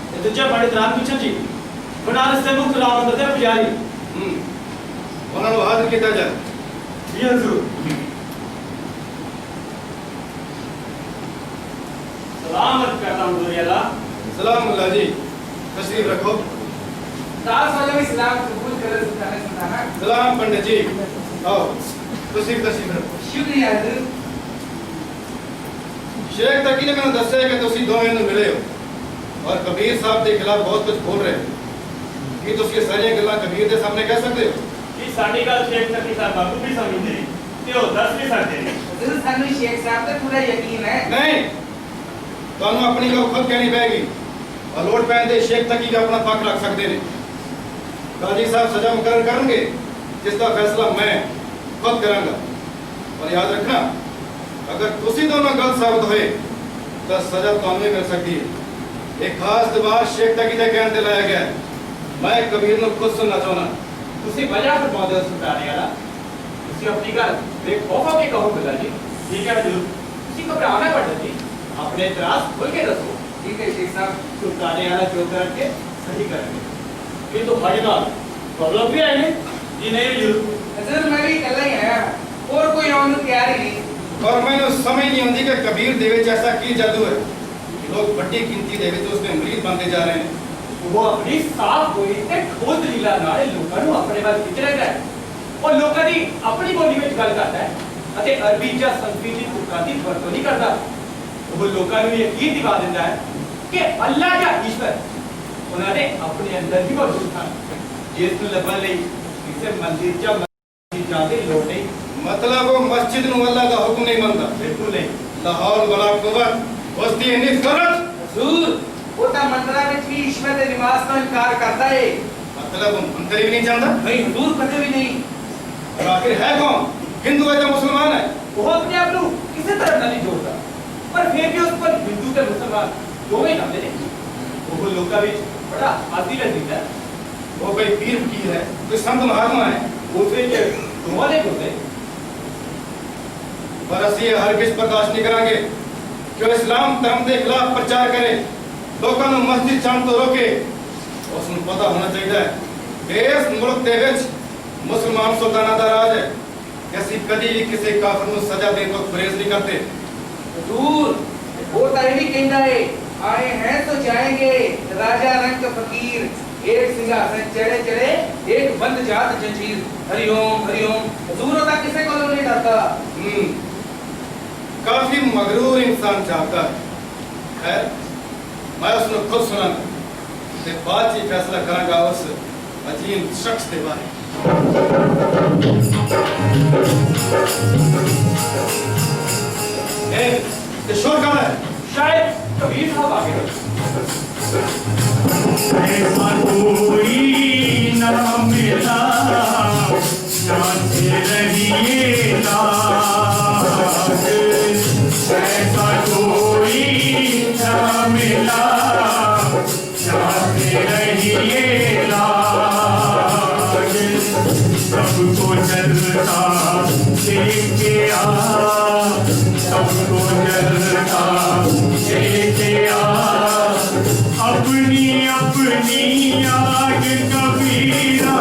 Speaker 2: ते दूजे पंडित रामकिशन जी बनारस के मुख्य राम मंदिर के पुजारी
Speaker 8: उन्होंने हाजिर किया जाए
Speaker 2: जी हजूर सलामत करता हूँ दुनिया
Speaker 8: सलाम मुल्ला जी तशरीफ रखो
Speaker 6: दास वाले भी सलाम कबूल करे सुल्तान
Speaker 8: सलाम पंडित जी आओ तशरीफ रखो
Speaker 6: शुक्रिया हजूर
Speaker 8: शेख तकी ने मैंने दस्या कि तुसी दोवें ਨੂੰ मिले हो और कबीर साहब के खिलाफ बहुत कुछ बोल रहे हो कि तुसी ये सारी गल्लां कबीर के सामने कह सकते हो
Speaker 2: कि साडी गल शेख तकी साहब बाबू भी समझदे ने ते ओ दस भी सकदे ने
Speaker 6: हजूर सानू शेख साहब पे पूरा यकीन है
Speaker 8: नहीं ਤੁਹਾਨੂੰ ਆਪਣੀ ਗੱਲ ਖੁਦ ਕਹਿਣੀ ਪੈਗੀ और लोड पैन दे शेख तकी का अपना पक्ष रख सकते हैं गाजी साहब सजा मुकर्रर करेंगे जिसका फैसला मैं खुद करांगा और याद रखना अगर तुसी दोनों गलत साबित होए तो सजा ਤੁਹਾਨੂੰ मिल सकती है एक खास दबाव शेख तकी के कहने ते लाया गया मैं कबीर ਨੂੰ खुद सुनना चाहना
Speaker 2: ਤੁਸੀਂ ਵਜ੍ਹਾ ਫਿਰ ਮੌਜੂਦ ਸੁਣਾਣੇ ਵਾਲਾ ਤੁਸੀਂ ਆਪਣੀ ਗੱਲ ਬੇਖੌਫ ਹੋ ਕੇ ਕਹੋ ਬਿਲਾ ਜੀ ਠੀਕ ਹੈ ਹਜੂਰ ਤੁਸੀਂ ਘਬਰਾਉਣਾ ਪੜਦਾ ਜੀ अपने इतराज खोल के दसो
Speaker 6: ठीक है शेख साहब
Speaker 2: सुल्ताने वाला जो करके सही करेंगे ये तो हजनाल प्रॉब्लम भी आए ने जी नहीं हजूर
Speaker 6: हजूर मैं भी कल ही आया और कोई आने को तैयार ही नहीं
Speaker 8: और मैंने समझ नहीं आती कि कबीर दे विच ऐसा की जादू है कि लोग बड़ी गिनती दे विच उसके मुरीद बनते जा रहे हैं
Speaker 2: वो अपनी साफ बोली ते ठोस लीला नाल लोकां ਨੂੰ ਆਪਣੇ ਵੱਲ ਖਿੱਚ ਰਿਹਾ ਹੈ और लोकां ਦੀ ਆਪਣੀ ਬੋਲੀ ਵਿੱਚ ਗੱਲ ਕਰਦਾ ਹੈ ਅਤੇ ਅਰਬੀ ਜਾਂ ਸੰਸਕ੍ਰਿਤ ਦੀ ਤੁਕਾਂ ਦੀ ਵਰਤੋਂ ਨਹੀਂ ਕਰਦਾ वो लोगों ने यकीन दिवा देता है कि अल्लाह या ईश्वर उन्होंने अपने अंदर ही मौजूद था जिस लबन ले इसे मंदिर या मस्जिद जाते लोग नहीं
Speaker 8: मतलब वो मस्जिद नु अल्लाह का हुक्म नहीं मानता
Speaker 2: बिल्कुल नहीं
Speaker 8: लाहौर वाला कुवत वस्ती नहीं गलत
Speaker 6: हजूर वो ता मंदिरा में भी ईश्वर के निवास का इनकार करता है
Speaker 8: मतलब वो मंदिर भी नहीं जानता
Speaker 6: नहीं हजूर कदे भी नहीं
Speaker 8: और आखिर है कौन हिंदू है या मुसलमान है
Speaker 2: वो अपने आप को किसी तरह नहीं जोड़ता पर फिर भी उस पर हिंदू के मुसलमान दोवें नाते ने वो लोगों बीच बड़ा आदि रहता है
Speaker 8: वो कोई पीर फकीर है कोई संत महात्मा है
Speaker 2: उसे जो दोवाले होते
Speaker 8: पर ਅਸੀਂ हरगिज बर्दाश्त नहीं करांगे कि इस्लाम धर्म के खिलाफ प्रचार करे लोगों ਨੂੰ मस्जिद जाण ਤੋਂ रोके ਉਸ ਨੂੰ पता होना चाहिए कि इस मुल्क ਦੇ ਵਿੱਚ मुसलमान सुल्ताना ਦਾ राज है कि ਅਸੀਂ कभी भी किसी काफिर ਨੂੰ सजा देने को गुरेज नहीं करते
Speaker 6: हजूर वो तो ये भी कहता है आए हैं तो जाएंगे राजा रंग फकीर एक सिंहासन चढ़े चढ़े एक बंद जात जंजीर हरिओम हरिओम हजूर होता किसे को नहीं डरता
Speaker 8: काफी मगरूर इंसान चाहता है खैर मैं उसने खुद सुना ते बाद ही फैसला करांगा उस अजीम शख्स के बारे ये शोर कहाँ है
Speaker 2: शायद कबीर साहब आ गए
Speaker 7: ऐसा कोई ना मिला जानते रहिए लाज ऐसा कोई ना मिला जानते रहिए लाज सबको जलता देख के सबको जलता देख अपनी अपनी आग कबीरा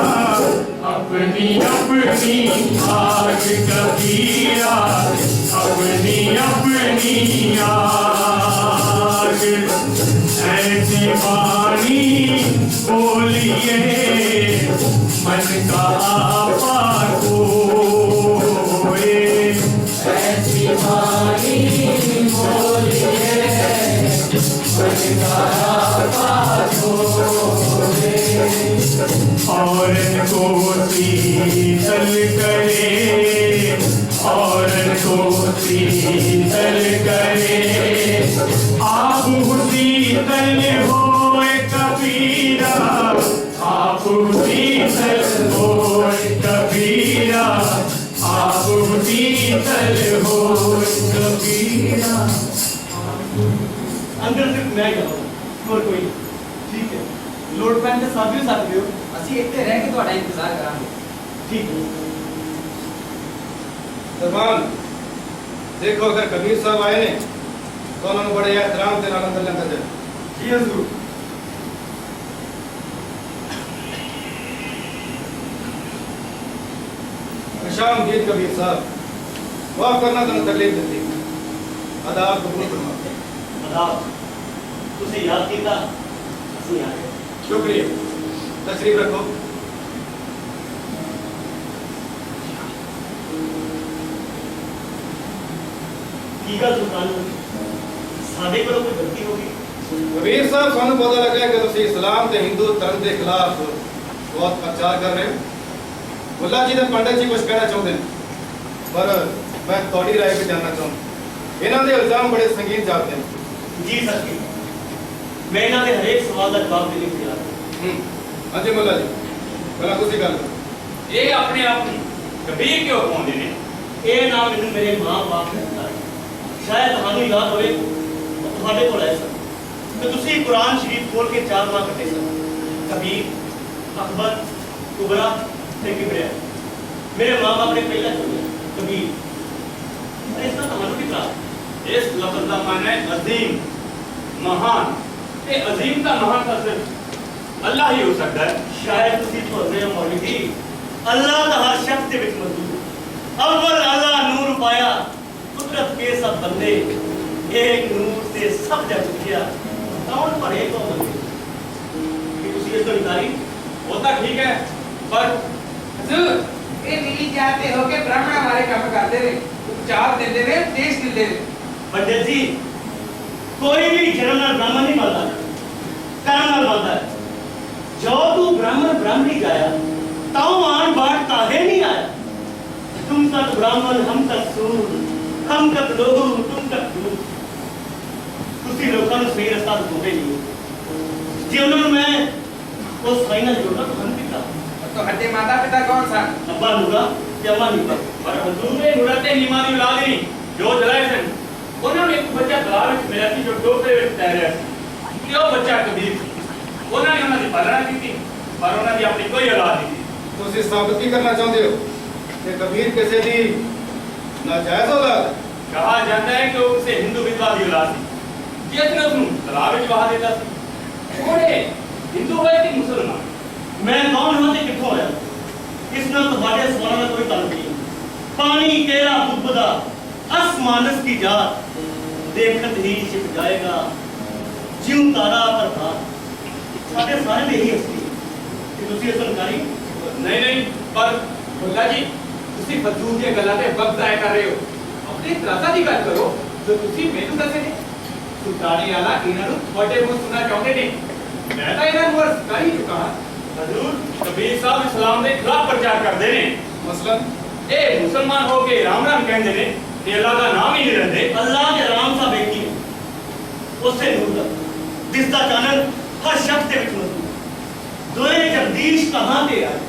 Speaker 7: अपनी अपनी आग कबीरा अपनी अपनी आग ऐसी वाणी बोलिए मन का आपा खोए ऐसी वाणी बोलिए और को शीतल करे और को शीतल करे आप शीतल होए कबीरा आप शीतल होए कबीरा आप शीतल होए कबीरा
Speaker 2: अंदर सिर्फ मैं ही और कोई नहीं
Speaker 9: ਠੀਕ ਹੈ ਲੋੜ ਪੈਣ ਤੇ ਸਾਥ ਵੀ ਸਕਦੇ ਹੋ
Speaker 6: ਅਸੀਂ ਇੱਥੇ ਰਹਿ ਕੇ ਤੁਹਾਡਾ ਇੰਤਜ਼ਾਰ ਕਰਾਂਗੇ
Speaker 9: ਠੀਕ है
Speaker 10: सरमान देखो अगर कबीर साहब आए ने तो उन्होंने बड़े एहतराम के नाल अंदर लेंदा जाए
Speaker 9: जी हजूर
Speaker 10: निशानदीद कबीर साहब वाह करना तुम तकलीफ दी आदाब कबूल फरमा
Speaker 2: आदाब तुझे याद किया असली आ गए
Speaker 10: शुक्रिया तशरीफ रखो
Speaker 2: की गल सुल्तान साडे कोलों कोई गलती हो गई
Speaker 10: कबीर साहब सानू पता लगा कि तुम इस्लाम ते हिंदू धर्म के खिलाफ बहुत प्रचार कर रहे हो मुल्ला जी ने पंडित जी कुछ कहना चाहते हैं पर मैं थोड़ी राय भी जानना चाहूँ इन्हों के इल्जाम बड़े संगीन जाते हैं
Speaker 2: जी सर मैं इन्हां दे हरेक सवाल का जवाब देने को तैयार हूं
Speaker 10: हाँ जी मुल्ला जी पहला तुसी गल करो
Speaker 5: ये अपने आप ਨੂੰ ਕਬੀਰ ਕਿਉਂ ਪਾਉਂਦੇ ਨੇ
Speaker 2: ਇਹ ਨਾਮ ਮੈਨੂੰ ਮੇਰੇ ਮਾਂ-ਬਾਪ ਨੇ ਦਿੱਤਾ ਹੈ ਸ਼ਾਇਦ ਤੁਹਾਨੂੰ ਯਾਦ ਹੋਵੇ ਉਹ ਤੁਹਾਡੇ ਕੋਲ ਆਇਆ ਸਨ ਤੇ ਤੁਸੀਂ ਕੁਰਾਨ ਸ਼ਰੀਫ ਖੋਲ ਕੇ ਚਾਰ ਨਾਮ ਕੱਟੇ ਸਨ ਕਬੀਰ ਅਕਬਰ ਕੁਬਰਾ ਤੇ ਕਿਬਰਿਆ ਮੇਰੇ ਮਾਂ-ਬਾਪ ਨੇ ਪਹਿਲਾ ਚੁਣਿਆ ਕਬੀਰ ਪਰ ਇਸ ਦਾ ਤੁਹਾਨੂੰ ਕੀ ਪਤਾ
Speaker 5: ਇਸ ਲਫ਼ਜ਼ ਦਾ ਮਾਨਾ ਹੈ ਅਜ਼ੀਮ ਮਹਾਨ ਤੇ ਅਜ਼ੀਮ ਦਾ ਮਹਾਨ ਤਾਂ ਸਿਰਫ ਅੱਲਾਹ ਹੀ ਹੋ ਸਕਦਾ ਹੈ
Speaker 2: शायद तुसी भुलदे हो मौलवी अल्लाह का हर शख्स दे विच मौजूद अव्वल आला नूर पाया कुदरत के सब बंदे एक नूर से सब जग गया कौन पढ़े तो बंदे कि तुसी इस तो इनकारी
Speaker 5: वो तो ठीक है पर
Speaker 6: हजूर ये नीली जाते हो के ब्राह्मण हमारे काम करते रहे उपचार देते रहे देश दिलते रहे
Speaker 2: पंडित जी कोई भी जन्म नाल ब्राह्मण नहीं बनता कर्म नाल बनता है जो तू ब्राह्मण ब्राह्मणी जाया ताऊ आन बाट काहे नहीं आया तुम तक ब्राह्मण हम तक सूर हम तक लोहू तुम तक दूर तुसी लोगों ने सही रास्ता दिखाते नहीं जी उन्होंने मैं उस फाइनल जोड़ा तो हम पिता
Speaker 6: तो हड्डे माता पिता कौन सा
Speaker 2: अब्बा नूरा या अम्मा नीता
Speaker 5: पर हजूर ने नुरते नीमानी औलाद नहीं जो जलाए सन उन्होंने एक बच्चा तालाब में मिला थी जो डोबते हुए तैर रहा था कि वो बच्चा कबीर था उन्होंने उन्होंने पालना की थी पर उन्होंने अपनी कोई औलाद नहीं थी
Speaker 10: तुसी साबित की करना चाहते हो कि कबीर किसी दी नाजायज औलाद है?
Speaker 5: कहा जाता है कि उसे हिंदू विधवा की औलाद थी जिसने उसको तालाब में बहा देता था थोड़े हिंदू हुए थे मुसलमान
Speaker 2: मैं कौन हूं ते किथों आया इस नाल तुम्हारे सवालों का कोई ताल्लुक नहीं पानी केरा बुदबुदा आसमानस की जात देखत ही छिप जाएगा ज्यों तारा प्रभात साडे सारे में यही असली कि तुसी इस इनकारी
Speaker 5: नहीं नहीं पर मुल्ला जी ਤੁਸੀਂ ਫਜ਼ੂਲ ਦੀਆਂ ਗੱਲਾਂ ਤੇ ਵਕਤ ਜ਼ਾਇਆ ਕਰ ਰਹੇ ਹੋ ਆਪਣੀ ਤਰਾਜ਼ਾ ਦੀ ਗੱਲ ਕਰੋ ਜੋ ਤੁਸੀਂ ਮੈਨੂੰ ਦੱਸੇ ਨੇ ਸੁਲਤਾਨੀ ਆਲਾ ਇਹਨਾਂ ਨੂੰ ਤੁਹਾਡੇ ਮੂੰਹ ਸੁਣਨਾ ਚਾਹੁੰਦੇ ਨੇ ਮੈਂ ਤਾਂ ਇਹਨਾਂ ਨੂੰ ਅਰਜ਼ ਕਰ ਹੀ ਚੁੱਕਾ ਹਾਂ ਹਜ਼ੂਰ ਕਬੀਰ ਸਾਹਿਬ ਇਸਲਾਮ ਦੇ ਖਿਲਾਫ ਪ੍ਰਚਾਰ ਕਰਦੇ ਨੇ
Speaker 10: मसलन
Speaker 5: ਇਹ ਮੁਸਲਮਾਨ ਹੋ ਕੇ ਰਾਮ ਰਾਮ ਕਹਿੰਦੇ ਨੇ ਤੇ ਅੱਲਾਹ ਦਾ ਨਾਮ ਹੀ ਨਹੀਂ ਲੈਂਦੇ
Speaker 2: अल्लाह के राम सा बेटी है उससे नूर दा जिसका चानन हर शख्स के विच मौजूद दोए जगदीश कहां ते आए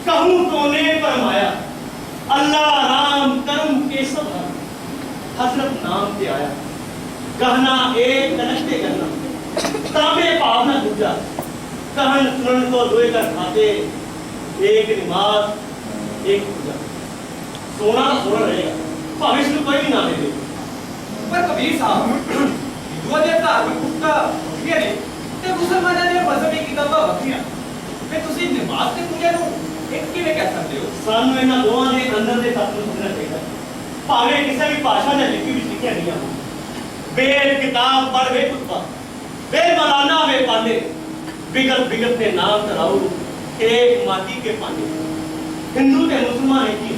Speaker 2: कहूं कोने फरमाया अल्लाह राम करम के सब हजरत नाम ते आया कहना एक कनकते करना ताबे भावना दूजा कहन सुनन को दोए का खाते एक नमाज एक पूजा सोना सोना रहेगा भावे इसमें कोई भी ना दे दे
Speaker 9: पर कबीर साहब हिंदुओं ਦੇ ਧਾਰਮਿਕ ਪੁਸਤਕਾਂ ਵੱਖਰੀਆਂ ਨੇ ਤੇ ਮੁਸਲਮਾਨਾਂ ਦੀਆਂ ਮਜ਼ਹਬੀ ਕਿਤਾਬਾਂ ਵੱਖਰੀਆਂ ਫਿਰ ਤੁਸੀਂ ਨਮਾਜ਼ ਤੇ ਪੂਜਾ ਨੂੰ ਇੱਕ ਕਿਵੇਂ ਕਹਿ ਸਕਦੇ ਹੋ
Speaker 2: ਸਾਨੂੰ ਇਹਨਾਂ ਦੋਵਾਂ ਦੇ ਅੰਦਰ ਦੇ ਤੱਤ ਨੂੰ ਸਮਝਣਾ ਚਾਹੀਦਾ ਭਾਵੇਂ ਕਿਸੇ ਵੀ ਭਾਸ਼ਾ ਦੇ ਲਿਖੀ ਵਿੱਚ ਲਿਖਿਆ ਨਹੀਂ ਆ ਬੇਲ ਕਿਤਾਬ ਪੜ੍ਹ ਵੇ ਕੁੱਤਾ ਵੇ ਮਲਾਨਾ ਵੇ ਪਾਂਡੇ बिगत बिगत ने नाम कराओ एक माटी के पानी हिंदू ते मुसलमान एक ही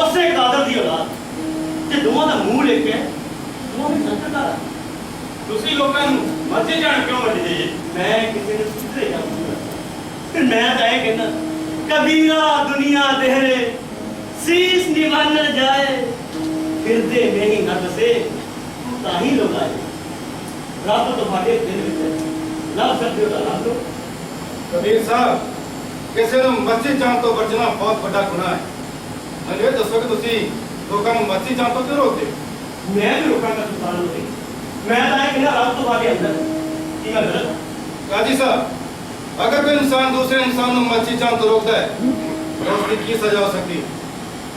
Speaker 2: उसे कादर दी औलाद ते दोवां दा मुंह लेके दोवां में संकट आ
Speaker 5: ਤੁਸੀਂ ਲੋਕਾਂ ਨੂੰ ਮਸਜਿਦ ਜਾਣ ਕਿਉਂ ਮਰਦੇ ਜੀ
Speaker 2: मैं किसी ने सुधरे जाऊंगा फिर मैं तो ये कहना कबीरा दुनिया देहरे शीश निवान जाए फिरदे में ही न बसे तू ताही लोग आए रब तुम्हारे दिल में लव सकते हो ला दो
Speaker 10: कबीर साहब ਕਿਸੇ ਨੂੰ ਮਸਜਿਦ ਜਾਣ ਤੋਂ ਬਚਣਾ ਬਹੁਤ ਵੱਡਾ ਗੁਨਾਹ ਹੈ ਮੈਨੂੰ ਇਹ ਦੱਸੋ ਕਿ ਤੁਸੀਂ ਲੋਕਾਂ ਨੂੰ ਮਸਜਿਦ ਜਾਣ ਤੋਂ ਕਿਉਂ ਰੋਕਦੇ ਹੋ?
Speaker 2: मैं भी रोका का सुल्तान नहीं मैं तो ये कहना रब तुम्हारे अंदर की मैं गलत
Speaker 10: काजी साहब, अगर कोई इंसान दूसरे इंसान को मच्छी जान तो रोकता है तो उसकी की सजा हो सकती है?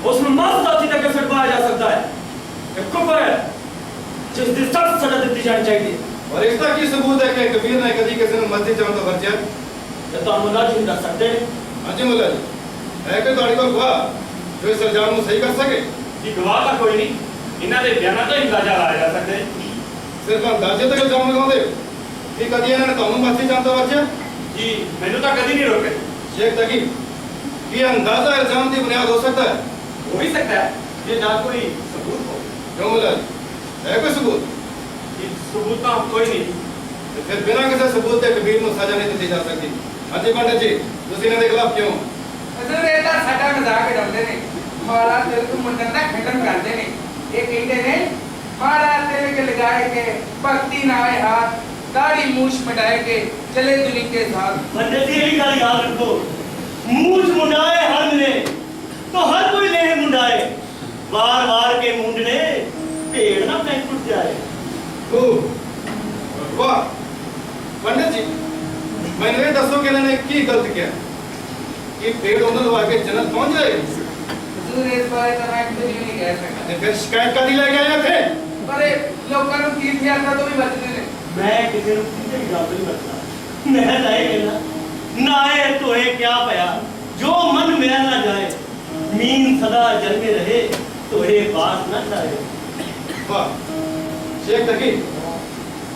Speaker 9: उसमें मौत दाती तक कैसे पाया जा सकता है? ये कुफर है जिसकी सख्त सजा दी जानी चाहिए।
Speaker 10: और इसका की सबूत है कि कबीर ने कभी किसी ने मच्छी जान तो बचा?
Speaker 9: ये तो मुल्ला जी दस सकते हैं।
Speaker 10: हाँ जी मुल्ला जी, है कि ਤੁਹਾਡੇ ਕੋਲ ਗਵਾਹ ਜੋ ਇਸ ਇਲਜ਼ਾਮ ਨੂੰ ਸਹੀ ਕਰ ਸਕੇ?
Speaker 5: ਜੀ ਗਵਾਹ ਤਾਂ ਕੋਈ ਨਹੀਂ, ਇਹਨਾਂ ਦੇ ਬਿਆਨਾਂ ਤੋਂ ਹੀ ਅੰਦਾਜ਼ਾ ਲਾਇਆ ਜਾ ਸਕਦਾ ਹੈ।
Speaker 10: ਸਿਰਫ ਅੰਦਾਜ਼ੇ ਤੱਕ ਇਲਜ਼ਾਮ ਲਗਾਉਂਦੇ ਕਿ ਕਦੀ ਇਹਨਾਂ ਨੇ ਤੁਹਾਨੂੰ ਮੱਛੀ ਜਾਣ ਤੋਂ ਬਚਿਆ?
Speaker 5: ਜੀ ਮੈਨੂੰ ਤਾਂ ਕਦੀ ਨਹੀਂ ਰੋਕੇ।
Speaker 10: शेख तकी ये अंदाजा इल्जाम की बुनियाद हो सकता है?
Speaker 5: हो भी सकता है, ये ना कोई सबूत हो।
Speaker 10: क्यों मुल्ला जी, है कोई सबूत?
Speaker 5: जी सबूत तो कोई नहीं।
Speaker 10: तो फिर बिना किसी सबूत के कबीर को सजा नहीं दी जा सकती। हाँ जी पंडित जी, तुम इन्होंने खिलाफ क्यों?
Speaker 6: ਹਜ਼ੂਰ ਇਹ ਤਾਂ ਸਾਡਾ ਮਜ਼ਾਕ ਉਡਾਉਂਦੇ ਨੇ। ਮਾੜਾ ਤਿਲਕ ਮੁੰਡਨ ਦਾ ਖੰਡਨ ਕਰਦੇ ਨੇ। ਇਹ ਕਹਿੰਦੇ ਨੇ ਮਾੜਾ ਤਿਲਕ ਲਗਾਏ ਕੇ ਭਗਤੀ ਨਾ ਆਏ ਹਾथ दाढ़ी मूछ मिटाए के चले दुनी के साथ।
Speaker 2: पंडित जी यही गल याद रखो, मूछ मुंडाए हर ने तो हर कोई लेह मुंडाए, बार बार के मुंडने पेड़ ना कहीं टूट जाए।
Speaker 10: वाह पंडित जी, मैंने ये दसो कि इन्होंने की गलत किया कि पेड़ उन्होंने लगा के जन्नत पहुंच जाएगी?
Speaker 6: हजूर इस बारे तो मैं कुछ भी नहीं कह सकता।
Speaker 10: फिर शिकायत कदी लेके आए थे?
Speaker 6: पर लोगों को तीर्थ यात्रा तो भी बचते ने।
Speaker 2: मैं किसी को किसी की गल नहीं करता। मैं लाए कहना नाए तो है क्या पया जो मन मेरा ना जाए, मीन सदा जलते रहे तो है बात ना जाए।
Speaker 10: वाह शेख तकी,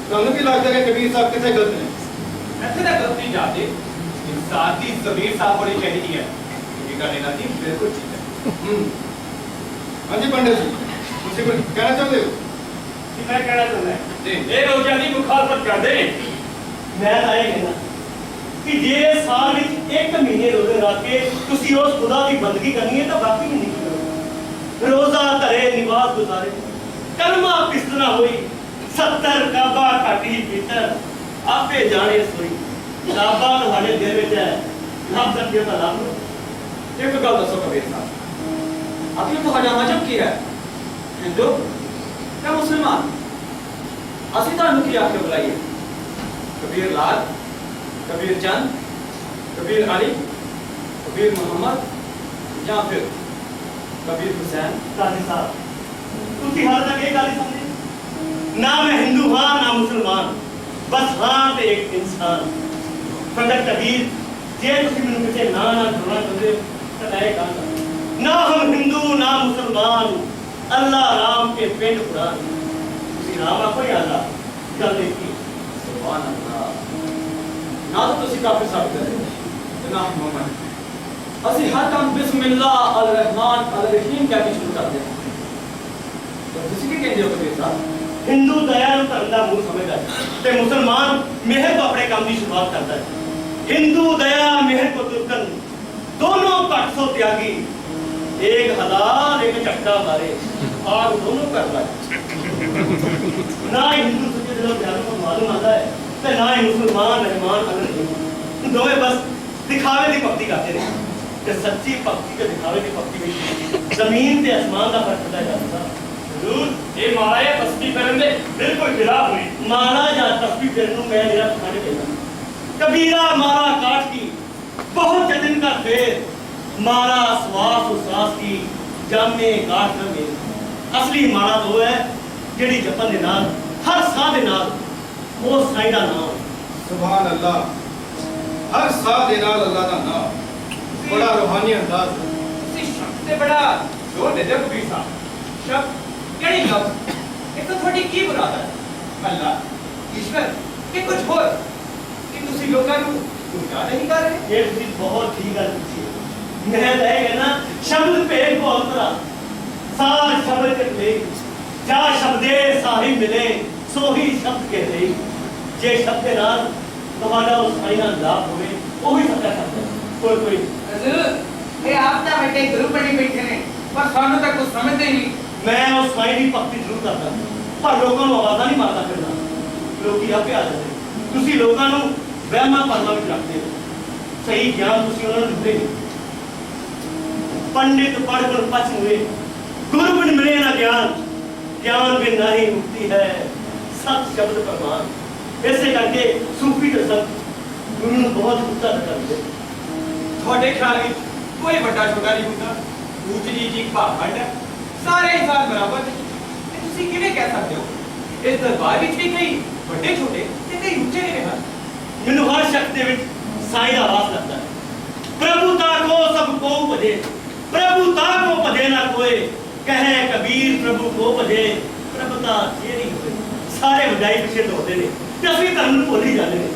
Speaker 10: ਤੁਹਾਨੂੰ ਕੀ ਲੱਗਦਾ ਕਿ ਕਬੀਰ ਸਾਹਿਬ ਕਿੱਥੇ ਗਲਤ ਨੇ?
Speaker 5: ऐसे ना गलती जाते इंसान की जमीर साफ होनी चाहिए है। ये का लेना जी बिल्कुल ठीक है।
Speaker 10: हाँ जी पंडित जी, ਤੁਸੀਂ ਕੁਝ ਕਹਿਣਾ ਚਾਹੁੰਦੇ ਹੋ?
Speaker 5: कि मैं कहना चाहता है
Speaker 10: जी।
Speaker 5: ये रोजा की मुखालफत कर दे।
Speaker 2: मैं लाए कहना कि जे साल ਵਿੱਚ 1 ਮਹੀਨੇ ਰੋਜ਼ੇ ਰੱਖ ਕੇ ਤੁਸੀਂ ਉਸ ਖੁਦਾ ਦੀ ਬੰਦਗੀ ਕਰਨੀ ਹੈ ਤਾਂ ਬਾਕੀ ਨਹੀਂ ਕਰੋ। ਰੋਜ਼ਾ ਧਰੇ ਨਿਵਾਸ ਗੁਜ਼ਾਰੇ ਕਲਮਾ ਕਿਸਨਾ ਹੋਈ 70 ਕਾਬਾ ਘਾਟੀ ਭੀਤਰ ਆਪੇ ਜਾਣੇ ਸੋਈ। ਕਾਬਾ ਤੁਹਾਡੇ ਦਿਲ ਵਿੱਚ ਹੈ, ਲੱਭ ਸਕਦੇ ਹੋ ਤਾਂ ਲੱਭ ਲਓ।
Speaker 9: एक गल दसो कबीर साहब, अब ये तो हजा मजहब की है, हिंदू क्या मुसलमान? असि तुहानू की आके बुलाइए? कबीर लाल, कबीर चंद, कबीर अली, कबीर मोहम्मद या फिर कबीर हुसैन?
Speaker 2: ਕਾਜ਼ੀ ਸਾਹਿਬ ਤੁਸੀਂ ਹਾਲ ਤੱਕ ਇਹ ਗੱਲ ਹੀ ਸਮਝੇ ਨਾ ਮੈਂ ਹਿੰਦੂ ਹਾਂ ਨਾ ਮੁਸਲਮਾਨ, ਬਸ ਹਾਂ ਤੇ ਇੱਕ ਇਨਸਾਨ। पंडित कबीर जे तुसी मैनू किसी ना ना जोड़ना चाहते हो तो मैं कहना ना हम हिंदू ना मुसलमान, अल्लाह राम के पिंड कुरान। तुसी राम आखो या अल्लाह, गल देखी
Speaker 9: सुभान अल्लाह। ना तो तुसी काफिर साबित कर रहे हो ते ना मोहम्मद। असि हर काम बिस्मिल्लाह अल रहमान अल रहीम कह के शुरू करते हैं। तो तुसी की कहंदे हो कबीर साहब?
Speaker 2: हिंदू दया ਨੂੰ ਧਰਮ ਦਾ ਮੂਲ ਸਮਝਦਾ ਹੈ ਤੇ ਮੁਸਲਮਾਨ ਮਿਹਰ ਤੋਂ ਆਪਣੇ ਕੰਮ ਦੀ ਸ਼ੁਰੂਆਤ ਕਰਦਾ ਹੈ। हिंदू दया मेहर को तुर्कन दोनों घट सो त्यागी, एक हजार एक चक्का मारे आग दोनों कर पाए। ना ही हिंदू सच्चे दिलों प्यारों को मालूम आता है ते ना ही मुसलमान रहमान अगर दोवें बस दिखावे की भक्ति करते हैं ते सच्ची भक्ति के दिखावे की भक्ति में जमीन ते आसमान का फर्क पता जाता है।
Speaker 5: जरूर ये मारा या तस्बीह करन दे बिल्कुल खिलाफ हुई।
Speaker 2: मारा या तस्बीह करने को मैं निरा खाने देना कबीरा मारा काट की बहुत जतन का फेर, मारा स्वास उसास की जामे काट न मेल। असली मारा तो है जेड़ी जपन दे नाल हर साह दे नाल वो साईं दा नाम।
Speaker 10: सुभान अल्लाह, हर साह दे नाल अल्लाह दा नाम, बड़ा रूहानी अंदाज।
Speaker 6: तुसी शब्द ते बड़ा
Speaker 5: जोर दे दे कबीर साहब।
Speaker 6: शब्द केड़ी लफ्ज एक तो थोड़ी की मुराद है? अल्लाह ईश्वर के कुछ और कि तुसी लोकां नू गुमराह नहीं कर रहे?
Speaker 2: ये तुसी बहुत ठीक गल पूछी। मैं तो ये कहना शब्द भेद को अंतरा सार शब्द के ले जा शब्दे साहिब मिले सो ही शब्द के ले। जे शब्द के नाल तुम्हारा उस साईं नाल लाभ होवे वही सच्चा शब्द है। कोई
Speaker 6: हजूर ये आप दा बड़े गुरु बने बैठे ने पर सानू तक कुछ समझते ही नहीं।
Speaker 2: मैं उस साईं की भक्ति जरूर करता पर लोगों को आवाज़ नहीं मारता फिरना। लोग आपे आ जाते ਤੁਸੀਂ ਲੋਕਾਂ ਨੂੰ ਵਹਿਮਾਂ ਭਰਮਾਂ ਵਿੱਚ ਰੱਖਦੇ ਹੋ, ਸਹੀ ਗਿਆਨ ਤੁਸੀਂ ਉਹਨਾਂ ਨੂੰ ਦਿੰਦੇ ਨਹੀਂ। पंडित पढ़ कर पछ हुए गुरु बिन मिले ना ज्ञान, ज्ञान बिन नहीं मुक्ति है सत शब्द प्रमाण। ऐसे करके सूफी के संत गुरु ने बहुत गुस्सा कर दिया।
Speaker 6: ਤੁਹਾਡੇ ਖਿਆਲ ਵਿੱਚ ਕੋਈ ਵੱਡਾ ਛੋਟਾ ਨਹੀਂ ਹੁੰਦਾ, ਊਚ ਨੀਚ ਇੱਕ ਭਾਖੰਡ ਹੈ, ਸਾਰੇ ਇਨਸਾਨ ਬਰਾਬਰ ਨੇ। ਤੇ ਤੁਸੀਂ ਕਿਵੇਂ ਕਹਿ ਸਕਦੇ ਹੋ ਇਸ ਦਰਬਾਰ ਵਿੱਚ ਵੀ ਕਈ ਵੱਡੇ ਛੋਟੇ ਤੇ ਕਈ ਉੱਚੇ ਨੇ ਹਨ?
Speaker 2: ਮੈਨੂੰ ਹਰ ਸ਼ਖਸ ਦੇ ਵਿੱਚ ਸਾਈਂ ਦਾ ਵਾਸ ਲੱਗਦਾ ਹੈ। प्रभु ताको सब को उपजे, प्रभु ताको उपजे ना कोई, कहे कबीर प्रभु को उपजे, प्रभुता जेरी होए। सारे वजाई पिछे दौड़ते ने ते असली धर्म नूं भुल ही जाते ने।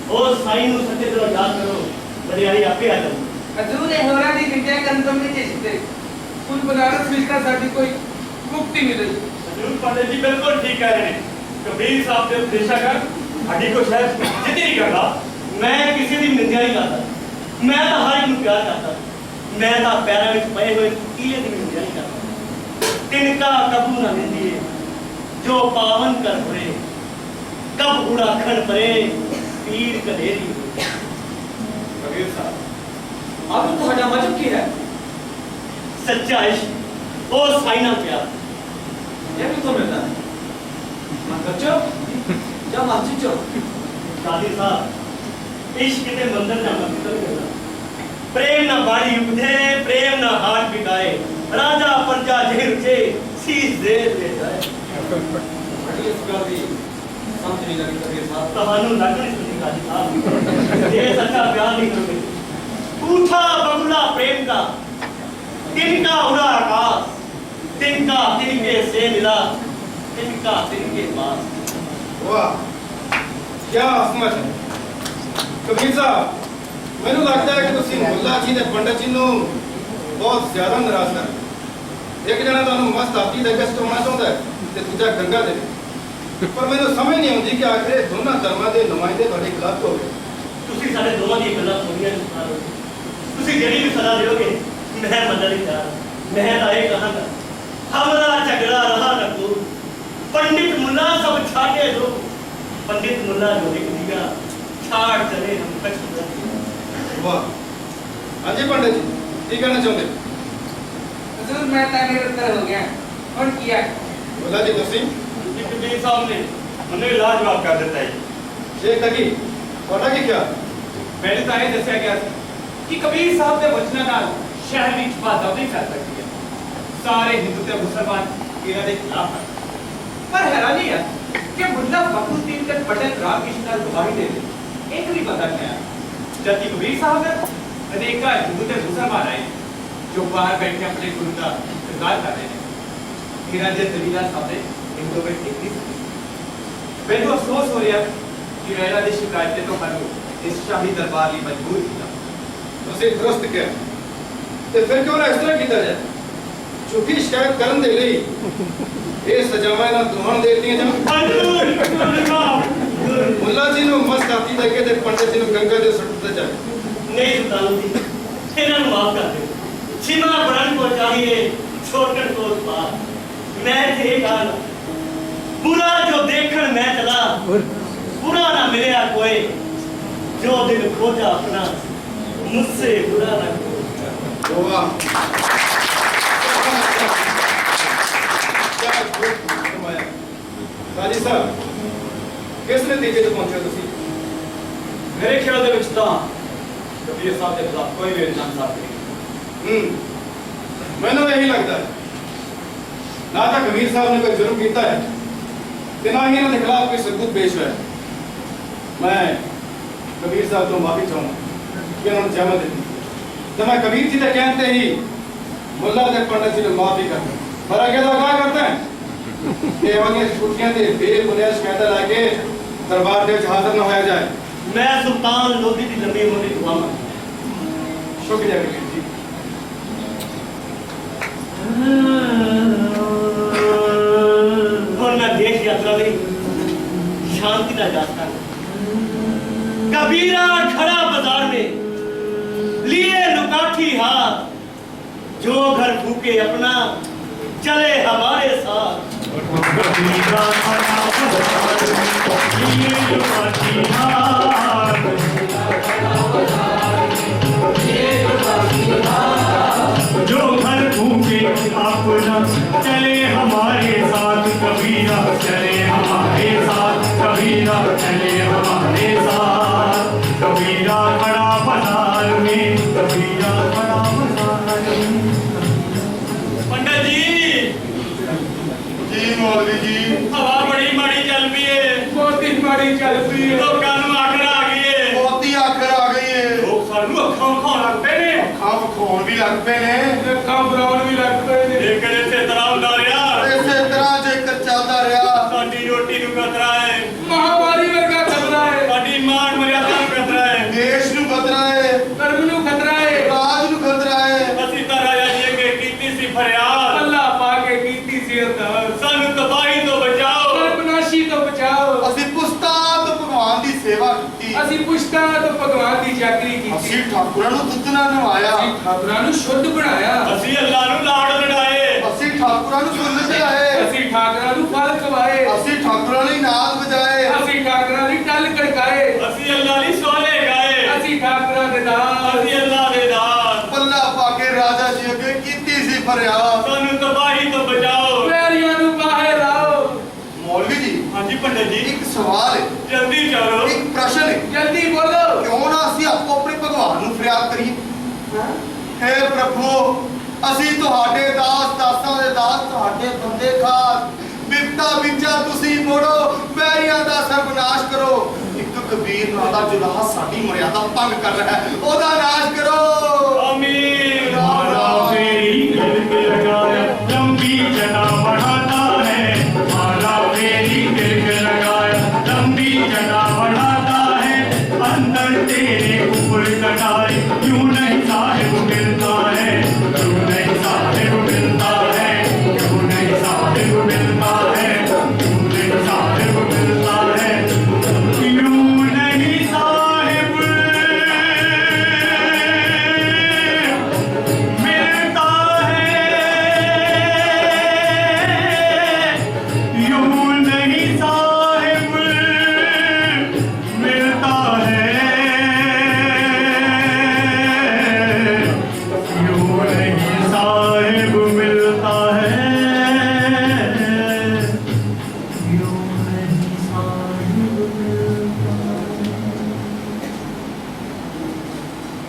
Speaker 2: ओ साईं नूं सच्चे दिलों याद करो, बड़ियाई आपे आ जाऊगी।
Speaker 6: हजूर ये होरा दी विद्या करन तो नहीं चाहते, कुल बनारस विच का साडी कोई मुक्ति मिले।
Speaker 5: हजूर पंडित जी बिल्कुल ठीक कह रहे हैं। कबीर साहब के उपदेशा कर साडी को शायद जिद नहीं करता।
Speaker 2: मैं किसी की निंदा नहीं करता, मैं तो हर एक प्यार करता, मैं तो पैरों में पए हुए कीले की निंदा नहीं करता। तिनका कबू न निंदिए जो पावन कर परे, कब उड़ाखण परे पीर कलेरी।
Speaker 6: कबीर साहब अब ਤੁਹਾਡਾ ਮਤਲਬ ਕੀ ਹੈ?
Speaker 2: सच्चा इश्क और साईं नाल प्यार
Speaker 6: ये भी तो मिलता है मंदिर चो या मस्जिद चो।
Speaker 2: दादी साहब इश्क के मंदिर ना मंदिर करना, प्रेम ना बाड़ी उपधे, प्रेम ना हाथ बिकाए, राजा प्रजा जेल रुचे शीश दे ले जाए।
Speaker 6: बड़ी इस गल दी समझ नहीं लगी कबीर साहब।
Speaker 2: तहानू लगनी सुनी दादी साहब, ये सच्चा प्यार नहीं करोगे। पूछा बगुला प्रेम का, तिनका उड़ा आकाश, तिनका तिनके से मिला, तिनका तिनके पास।
Speaker 10: वाह क्या असमत है कबीर साहब। ਮੈਨੂੰ ਲੱਗਦਾ ਹੈ ਕਿ ਤੁਸੀਂ ਮੁੱਲਾ ਜੀ ਦੇ ਪੰਡਤ ਜੀ ਨੂੰ ਬਹੁਤ ਜ਼ਿਆਦਾ ਨਾਰਾਜ਼ ਕਰ। ਇੱਕ ਜਣਾ ਤੁਹਾਨੂੰ ਮਸਤ ਆਪੀ ਦੇ ਕੇ ਸਟਾਉਣਾ ਚਾਹੁੰਦਾ ਹੈ ਤੇ ਦੂਜਾ ਗੰਗਾ ਦੇ। ਪਰ ਮੈਨੂੰ ਸਮਝ ਨਹੀਂ ਆਉਂਦੀ ਕਿ ਆਖਿਰ ਇਹ ਦੋਨਾਂ ਧਰਮਾਂ ਦੇ ਨੁਮਾਇੰਦੇ ਤੁਹਾਡੇ ਖਿਲਾਫ ਹੋ ਗਏ।
Speaker 2: ਤੁਸੀਂ ਸਾਡੇ ਦੋਵਾਂ ਦੀ ਗੱਲਾਂ ਸੁਣੀਆਂ ਨਹੀਂ ਸੁਣਾ। ਤੁਸੀਂ ਜਿਹੜੀ ਵੀ ਸਲਾਹ ਦਿਓਗੇ मैं बदल ही जा, मैं राय कहांगा हमारा झगड़ा रहा न को। पंडित मुल्ला सब छाटे दो, पंडित मुल्ला जो लिख दिया छाड़ चले हम कछ।
Speaker 10: वाह हाँ जी पंडित जी की कहना चाहते?
Speaker 6: हजूर मैं तो निरंतर हो गया और किया
Speaker 10: बोला जी तुसी
Speaker 5: कबीर साहब ने हमें लाजवाब कर दिता है।
Speaker 10: शेख तकी ਤੁਹਾਡਾ ਕੀ ਖਿਆਲ?
Speaker 6: पहले तो ये दसिया गया कि कबीर साहब के वचनों नाल शहर विच बाधा नहीं फैल सकती है। सारे हिंदू ते मुसलमान इन्हां दे खिलाफ हैं। पर हैरानी है कि मुल्ला फखरुद्दीन ते पंडित रामकृष्ण नाल गवाही दे दे एक भी पता नहीं आया। जबकि कबीर साहब है अनेका हिंदू ते मुसलमान आए जो बाहर बैठे अपने गुरु का इंतजार कर रहे हैं। इन्हां दे दलीलां सामने हिंदू में टिक नहीं सकती। मैनूं अफसोस हो रहा कि इन्हां दी शिकायतें तो हर इस शाही दरबार ਲਈ मजबूर ਕੀਤਾ।
Speaker 10: ਤੁਸੀਂ ਦਰੁਸਤ ਕਿਹਾ ਤੇ ਫਿਰ ਕਿਉਂ ਨਾ ਇਸ ਤਰ੍ਹਾਂ ਕੀਤਾ ਜਾਏ? ਝੂਠੀ ਸ਼ਿਕਾਇਤ ਕਰਨ ਦੇ ਲਈ ਇਹ ਸਜ਼ਾਵਾਂ ਇਹਨਾਂ ਦੋਹਾਂ ਦੇ ਦਿੱਤੀਆਂ ਜਾਣ। ਮੁੱਲਾ ਜੀ ਨੂੰ ਮਸਤ ਆਤੀ ਦੇ ਕੇ ਤੇ ਪੰਡਿਤ ਜੀ ਨੂੰ ਗੰਗਾ ਦੇ ਸੁੱਟ ਦਿੱਤਾ ਜਾਏ।
Speaker 2: नहीं सुल्तान जी इन्हां नूं माफ कर दो। सीमा बढ़न को चाहिए छोटन को पार। मैं थे गाना बुरा जो देखण मैं चला, बुरा ना मिलया कोई, जो दिल खोजा अपना मुझसे बुरा ना कोई।
Speaker 10: वाह क्या फरमाया राजी साहब, किस नतीजे ਤੇ ਪਹੁੰਚੇ ਤੁਸੀਂ?
Speaker 6: मेरे ख्याल ਦੇ ਵਿੱਚ ਤਾਂ कबीर साहब के खिलाफ कोई भी इल्जाम साबित नहीं।
Speaker 10: ਮੈਨੂੰ ਇਹੀ ਲੱਗਦਾ ਹੈ ਨਾ ਤਾਂ ਕਬੀਰ ਸਾਹਿਬ ਨੇ ਕੋਈ ਜ਼ੁਲਮ ਕੀਤਾ ਹੈ ਤੇ ਨਾ ਹੀ ਇਹਨਾਂ ਦੇ ਖਿਲਾਫ ਕੋਈ ਸਬੂਤ ਪੇਸ਼ ਹੋਇਆ। ਮੈਂ ਕਬੀਰ ਸਾਹਿਬ ਤੋਂ ਮਾਫੀ ਚਾਹੁੰਦਾ ਕਿ ਉਹਨਾਂ ਨੂੰ ਜਮਾ ਦਿੱਤੀ ਤੇ ਮੈਂ ਕਬੀਰ ਜੀ ਦੇ ਕਹਿਣ ਤੇ ਹੀ ਮੁੱਲਾ ਤੇ ਪੰਡਤ ਜੀ ਨੂੰ ਮਾਫੀ ਕਰਦਾ। ਪਰ ਅੱਗੇ ਦਾ क्या करते हैं कि वाली छुट्टियां ते बेबुनियाद शिकायत ला के दरबार ਦੇ ਵਿੱਚ ਹਾਜ਼ਰ ਨਾ ਹੋਇਆ ਜਾਏ।
Speaker 2: मैं सुल्तान लोधी की लंबी उम्र की दुआ मांगता।
Speaker 10: शुक्रिया कबीर जी।
Speaker 2: और मैं देश यात्रा में शांति का रास्ता कबीरा खड़ा बाजार में लिए लुकाठी हाथ, जो घर फूके अपना चले हमारे साथ।
Speaker 7: कबीरा खड़ा बाजार में लिए लुकाठी हाथ, जो घर फूके अपना चले हमारे साथ। कबीरा चले हमारे साथ, कबीरा चले हमारे साथ। कबीरा खड़ा बाजार में, कबीरा खड़ा बाजार में।
Speaker 2: पंडित
Speaker 8: जी मौलवी जी
Speaker 2: हवा बड़ी माड़ी चल पई है,
Speaker 6: बहुत ही माड़ी चल पई है।
Speaker 2: लोकां नूं आखर आ गई है,
Speaker 8: बहुत ही आखर आ गई है।
Speaker 2: लोग सानू अखां खाण लग पे ने,
Speaker 8: ਅੱਖਾਂ ਵਿਖਾਉਣ ਵੀ ਲੱਗ ਪਏ ਨੇ,
Speaker 6: ਅੱਖਾਂ ਬਰਾਉਣ ਵੀ ਲੱਗ ਪਏ ਨੇ।
Speaker 2: ਇਹ ਕਿਹੜੇ ਸੇ ਤਰ੍ਹਾਂ ਹੁੰਦਾ ਰਿਹਾ,
Speaker 8: ਇਸੇ ਤਰ੍ਹਾਂ ਜੇਕਰ ਚੱਲਦਾ ਰਿਹਾ
Speaker 2: ਸਾਡੀ ਰੋਟੀ ਨੂੰ ਖਤਰਾ ਹੈ,
Speaker 6: ਮਹਾਮਾਰੀ ਵਰਗਾ ਖਤਰਾ ਹੈ,
Speaker 2: ਸਾਡੀ ਮਾਣ ਮਰਿਆਦਾ ਨੂੰ ਖਤਰਾ ਹੈ,
Speaker 8: ਦੇਸ਼ ਨੂੰ ਖਤਰਾ ਹੈ,
Speaker 6: ਧਰਮ ਨੂੰ ਖਤਰਾ ਹੈ,
Speaker 8: ਰਾਜ ਨੂੰ ਖਤਰਾ ਹੈ।
Speaker 2: ਅਸੀਂ ਤਾਂ ਰਾਜਾ ਜੀ ਅੱਗੇ ਕੀਤੀ ਸੀ ਫਰਿਆਦ,
Speaker 6: ਅੱਲਾ ਪਾ ਕੇ ਕੀਤੀ ਸੀ ਅਰਦਾਸ,
Speaker 2: ਸਾਨੂੰ ਤਬਾਹੀ ਤੋਂ ਬਚਾਓ,
Speaker 6: ਸਰਬਨਾਸ਼ੀ ਤੋਂ ਬਚਾਓ।
Speaker 8: ਅਸੀਂ ਪੁਸਤਾਦ ਭਗਵਾਨ ਦੀ ਸੇਵਾ ਕੀਤੀ,
Speaker 6: ਅਸੀਂ ਪੁਸ਼ਤਾਂ ਤੋਂ ਭਗਵਾਨ ਦੀ ਚਾਕਰੀ ਕੀਤੀ,
Speaker 8: ਅਸੀਂ ਠਾਕੁਰਾਂ ਨੂੰ ਦੁੱਧ ਨਾਲ ਨਵਾਇਆ,
Speaker 6: ਅਸੀਂ ਠਾਕੁਰਾਂ ਨੂੰ ਸ਼ੁੱਧ ਬਣਾਇਆ,
Speaker 2: ਅਸੀਂ ਅੱਲਾ ਨੂੰ ਲਾੜ ਲੜਾਏ,
Speaker 8: ਅਸੀਂ ਠਾਕੁਰਾਂ ਨੂੰ ਫੁੱਲ ਚੜਾਏ,
Speaker 6: ਅਸੀਂ ਠਾਕੁਰਾਂ ਨੂੰ ਫਲ ਖਵਾਏ,
Speaker 8: ਅਸੀਂ ਠਾਕੁਰਾਂ ਲਈ ਨਾਦ ਵਜਾਏ,
Speaker 6: ਅਸੀਂ ਠਾਕੁਰਾਂ ਦੀ ਟੱਲ ਕੜਕਾਏ,
Speaker 2: ਅਸੀਂ ਅੱਲਾ ਲਈ ਸੋਹਲੇ ਗਾਏ,
Speaker 6: ਅਸੀਂ ਠਾਕੁਰਾਂ ਦੇ ਦਾਸ,
Speaker 2: ਅਸੀਂ ਅੱਲਾ ਦੇ ਦਾਸ,
Speaker 8: ਪੱਲਾ ਪਾ ਕੇ ਰਾਜਾ ਜੀ ਅੱਗੇ ਕੀਤੀ ਸੀ ਫਰਿਆਦ।
Speaker 2: ਸਾਨੂੰ ਤਬਾਹੀ ਤੋਂ ਬਚਾਓ।
Speaker 6: ਵੈਰੀਆਂ ਨੂੰ ਬਾਹਰ ਆਓ।
Speaker 8: ਮੌਲਵੀ ਜੀ
Speaker 2: ਹਾਂਜੀ ਪੰਡਿਤ ਜੀ,
Speaker 8: ਇੱਕ ਸਵਾਲ ਹੈ,
Speaker 2: ਜਲਦੀ ਚਲੋ।
Speaker 8: ਇੱਕ ਪ੍ਰਸ਼ਨ ਹੈ,
Speaker 6: ਜਲਦੀ ਬੋਲੋ।
Speaker 8: ਕਿਉਂ ਨਾ ਅਸੀਂ ਆਪੋ ਆਪਣੇ ਭਗਵਾਨ ਨੂੰ ਫਰਿਆਦ ਕਰੀਏ। ਹੇ ਪ੍ਰਭੂ, ਅਸੀਂ ਤੁਹਾਡੇ ਦਾਸ, ਦਾਸਾਂ ਦੇ ਦਾਸ, ਤੁਹਾਡੇ ਬੰਦੇ ਖਾਸ, ਬਿਪਤਾ ਵਿਚਾ ਤੁਸੀਂ ਮੋੜੋ, ਬੈਰੀਆਂ ਦਾ ਸਰਬਨਾਸ਼ ਕਰੋ। ਇੱਕ ਕਬੀਰ ਨਾਂ ਦਾ ਜੁਲਾਹਾ ਸਾਡੀ ਮਰਿਆਦਾ ਭੰਗ ਕਰ ਰਿਹਾ ਹੈ, ਉਹਦਾ ਨਾਸ਼ ਕਰੋ।
Speaker 2: ਆਮੀਨ।
Speaker 7: माला फेरी गिरक लगाया, लंबी जना बढ़ाता है, माला फेरी गिरक लगाया, लंबी जना बढ़ाता है, अंदर तेरे ऊपर कटाए, क्यों नहीं साहिब मिलता है, क्यों नहीं साहिब मिलता है, क्यों नहीं साहिब मिलता है, क्यों नहीं साहिब मिलता है, क्यों नहीं साहिब मिलता है, यूं नहीं साहिब मिलता है, यूं नहीं साहिब मिलता है, यूं नहीं साहिब मिलता है।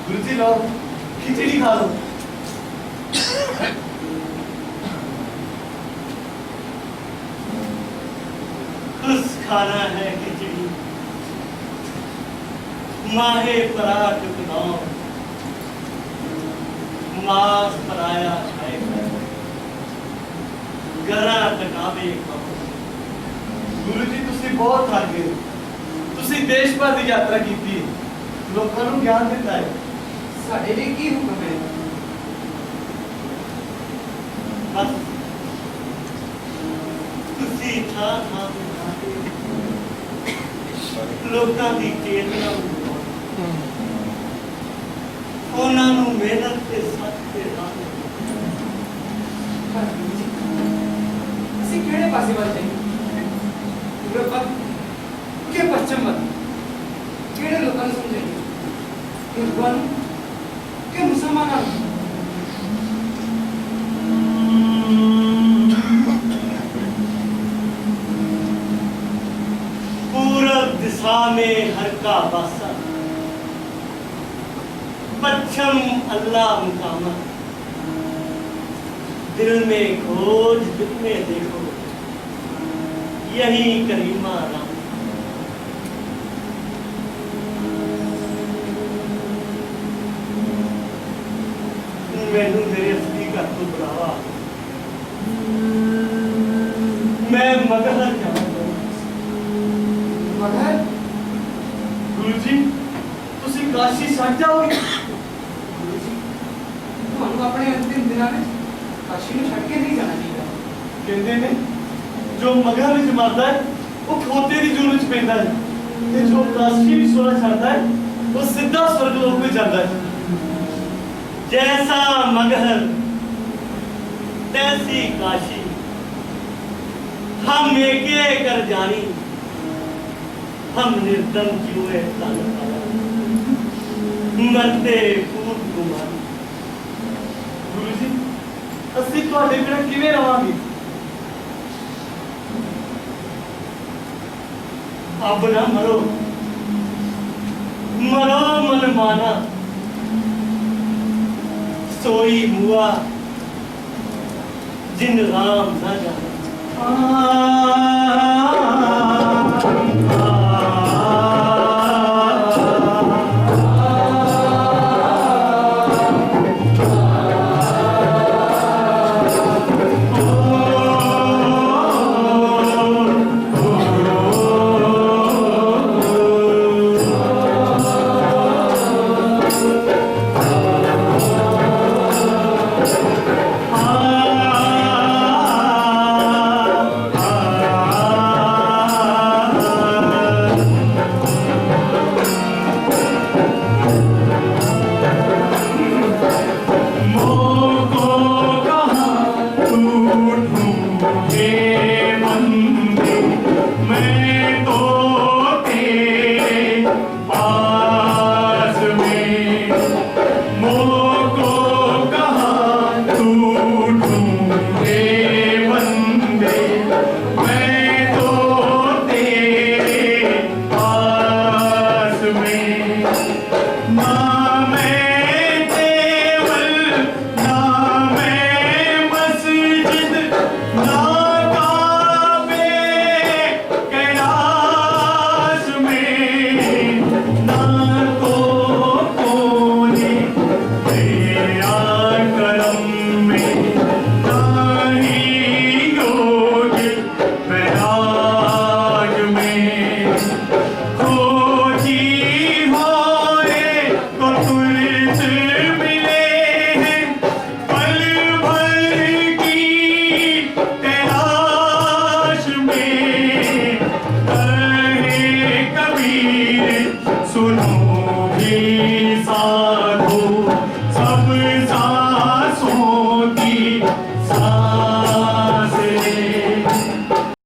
Speaker 9: गुरु जी लो खिचड़ी खा लो।
Speaker 2: खुश खाना है खिचड़ी, माहे पराठ बनाओ, मास पराया खाएगा, गरा टकावे खाओ।
Speaker 9: गुरु जी ਤੁਸੀਂ ਬਹੁਤ ਥੱਕ ਗਏ। ਤੁਸੀਂ ਦੇਸ਼ ਭਰ ਦੀ ਯਾਤਰਾ ਕੀਤੀ, ਲੋਕਾਂ ਨੂੰ ਗਿਆਨ ਦਿੱਤਾ ਹੈ। ਸਾਡੇ ਲਈ ਕੀ ਹੁਕਮ ਹੈ?
Speaker 2: बस ਤੁਸੀਂ ਥਾਂ ਥਾਂ ਤੇ ਜਾ ਕੇ ਲੋਕਾਂ ਦੀ ਚੇਤਨਾ ਨੂੰ ਜਗਾਓ। ਉਹਨਾਂ ਨੂੰ ਮਿਹਨਤ ਤੇ ਸੱਚ ਤੇ ਰਾਹ ਤੇ
Speaker 6: ਅਸੀਂ ਕਿਹੜੇ ਪਾਸੇ ਵੱਲ ਜਾਈਏ? ਪੂਰਬ ਵੱਲ ਕਿ ਪੱਛਮ ਵੱਲ? ਕਿਹੜੇ ਲੋਕਾਂ ਨੂੰ ਸਮਝਾਈਏ? ਹਿੰਦੂਆਂ ਨੂੰ ਕਿ ਮੁਸਲਮਾਨਾਂ ਨੂੰ?
Speaker 2: पूरब दिशा में हर का बासा, पश्चिम अल्लाह मुकामत, दिल में खोज दिल में देखो, यही करीमा राम। मैनू मेरे असली घर तो बुलावा, मैं मगहर जाऊंगा।
Speaker 9: ਮਗਰ ਗੁਰੂ ਜੀ ਤੁਸੀਂ ਕਾਸ਼ੀ ਛੱਡ ਜਾਓਗੇ?
Speaker 6: ਗੁਰੂ ਜੀ, ਤੁਹਾਨੂੰ ਆਪਣੇ ਅੰਤਿਮ ਦਿਨਾਂ ਵਿੱਚ ਕਾਸ਼ੀ ਨੂੰ ਛੱਡ ਕੇ ਨਹੀਂ ਜਾਣਾ ਚਾਹੀਦਾ।
Speaker 9: ਕਹਿੰਦੇ ਨੇ ਜੋ ਮਗਰ ਵਿੱਚ ਮਰਦਾ ਹੈ ਉਹ ਖੋਤੇ ਦੀ ਜੂਨ ਵਿੱਚ ਪੈਂਦਾ ਹੈ, ਤੇ ਜੋ ਕਾਸ਼ੀ ਵਿੱਚ ਸੋਨਾ ਛੱਡਦਾ ਹੈ ਉਹ ਸਿੱਧਾ ਸਵਰਗ ਲੋਕ ਵਿੱਚ ਜਾਂਦਾ ਹੈ।
Speaker 2: जैसा मगहर तैसी काशी, हम एके कर जानी, हम निर्दम जुए तन मरते फूट गुमानी।
Speaker 9: ਗੁਰੂ ਜੀ ਅਸੀਂ ਤੁਹਾਡੇ ਬਿਨਾਂ ਕਿਵੇਂ ਰਵਾਂਗੇ?
Speaker 2: अब न मरो, मरो माना सोई हुआ जिन राम न जाना।
Speaker 7: सुनो भी साधो सब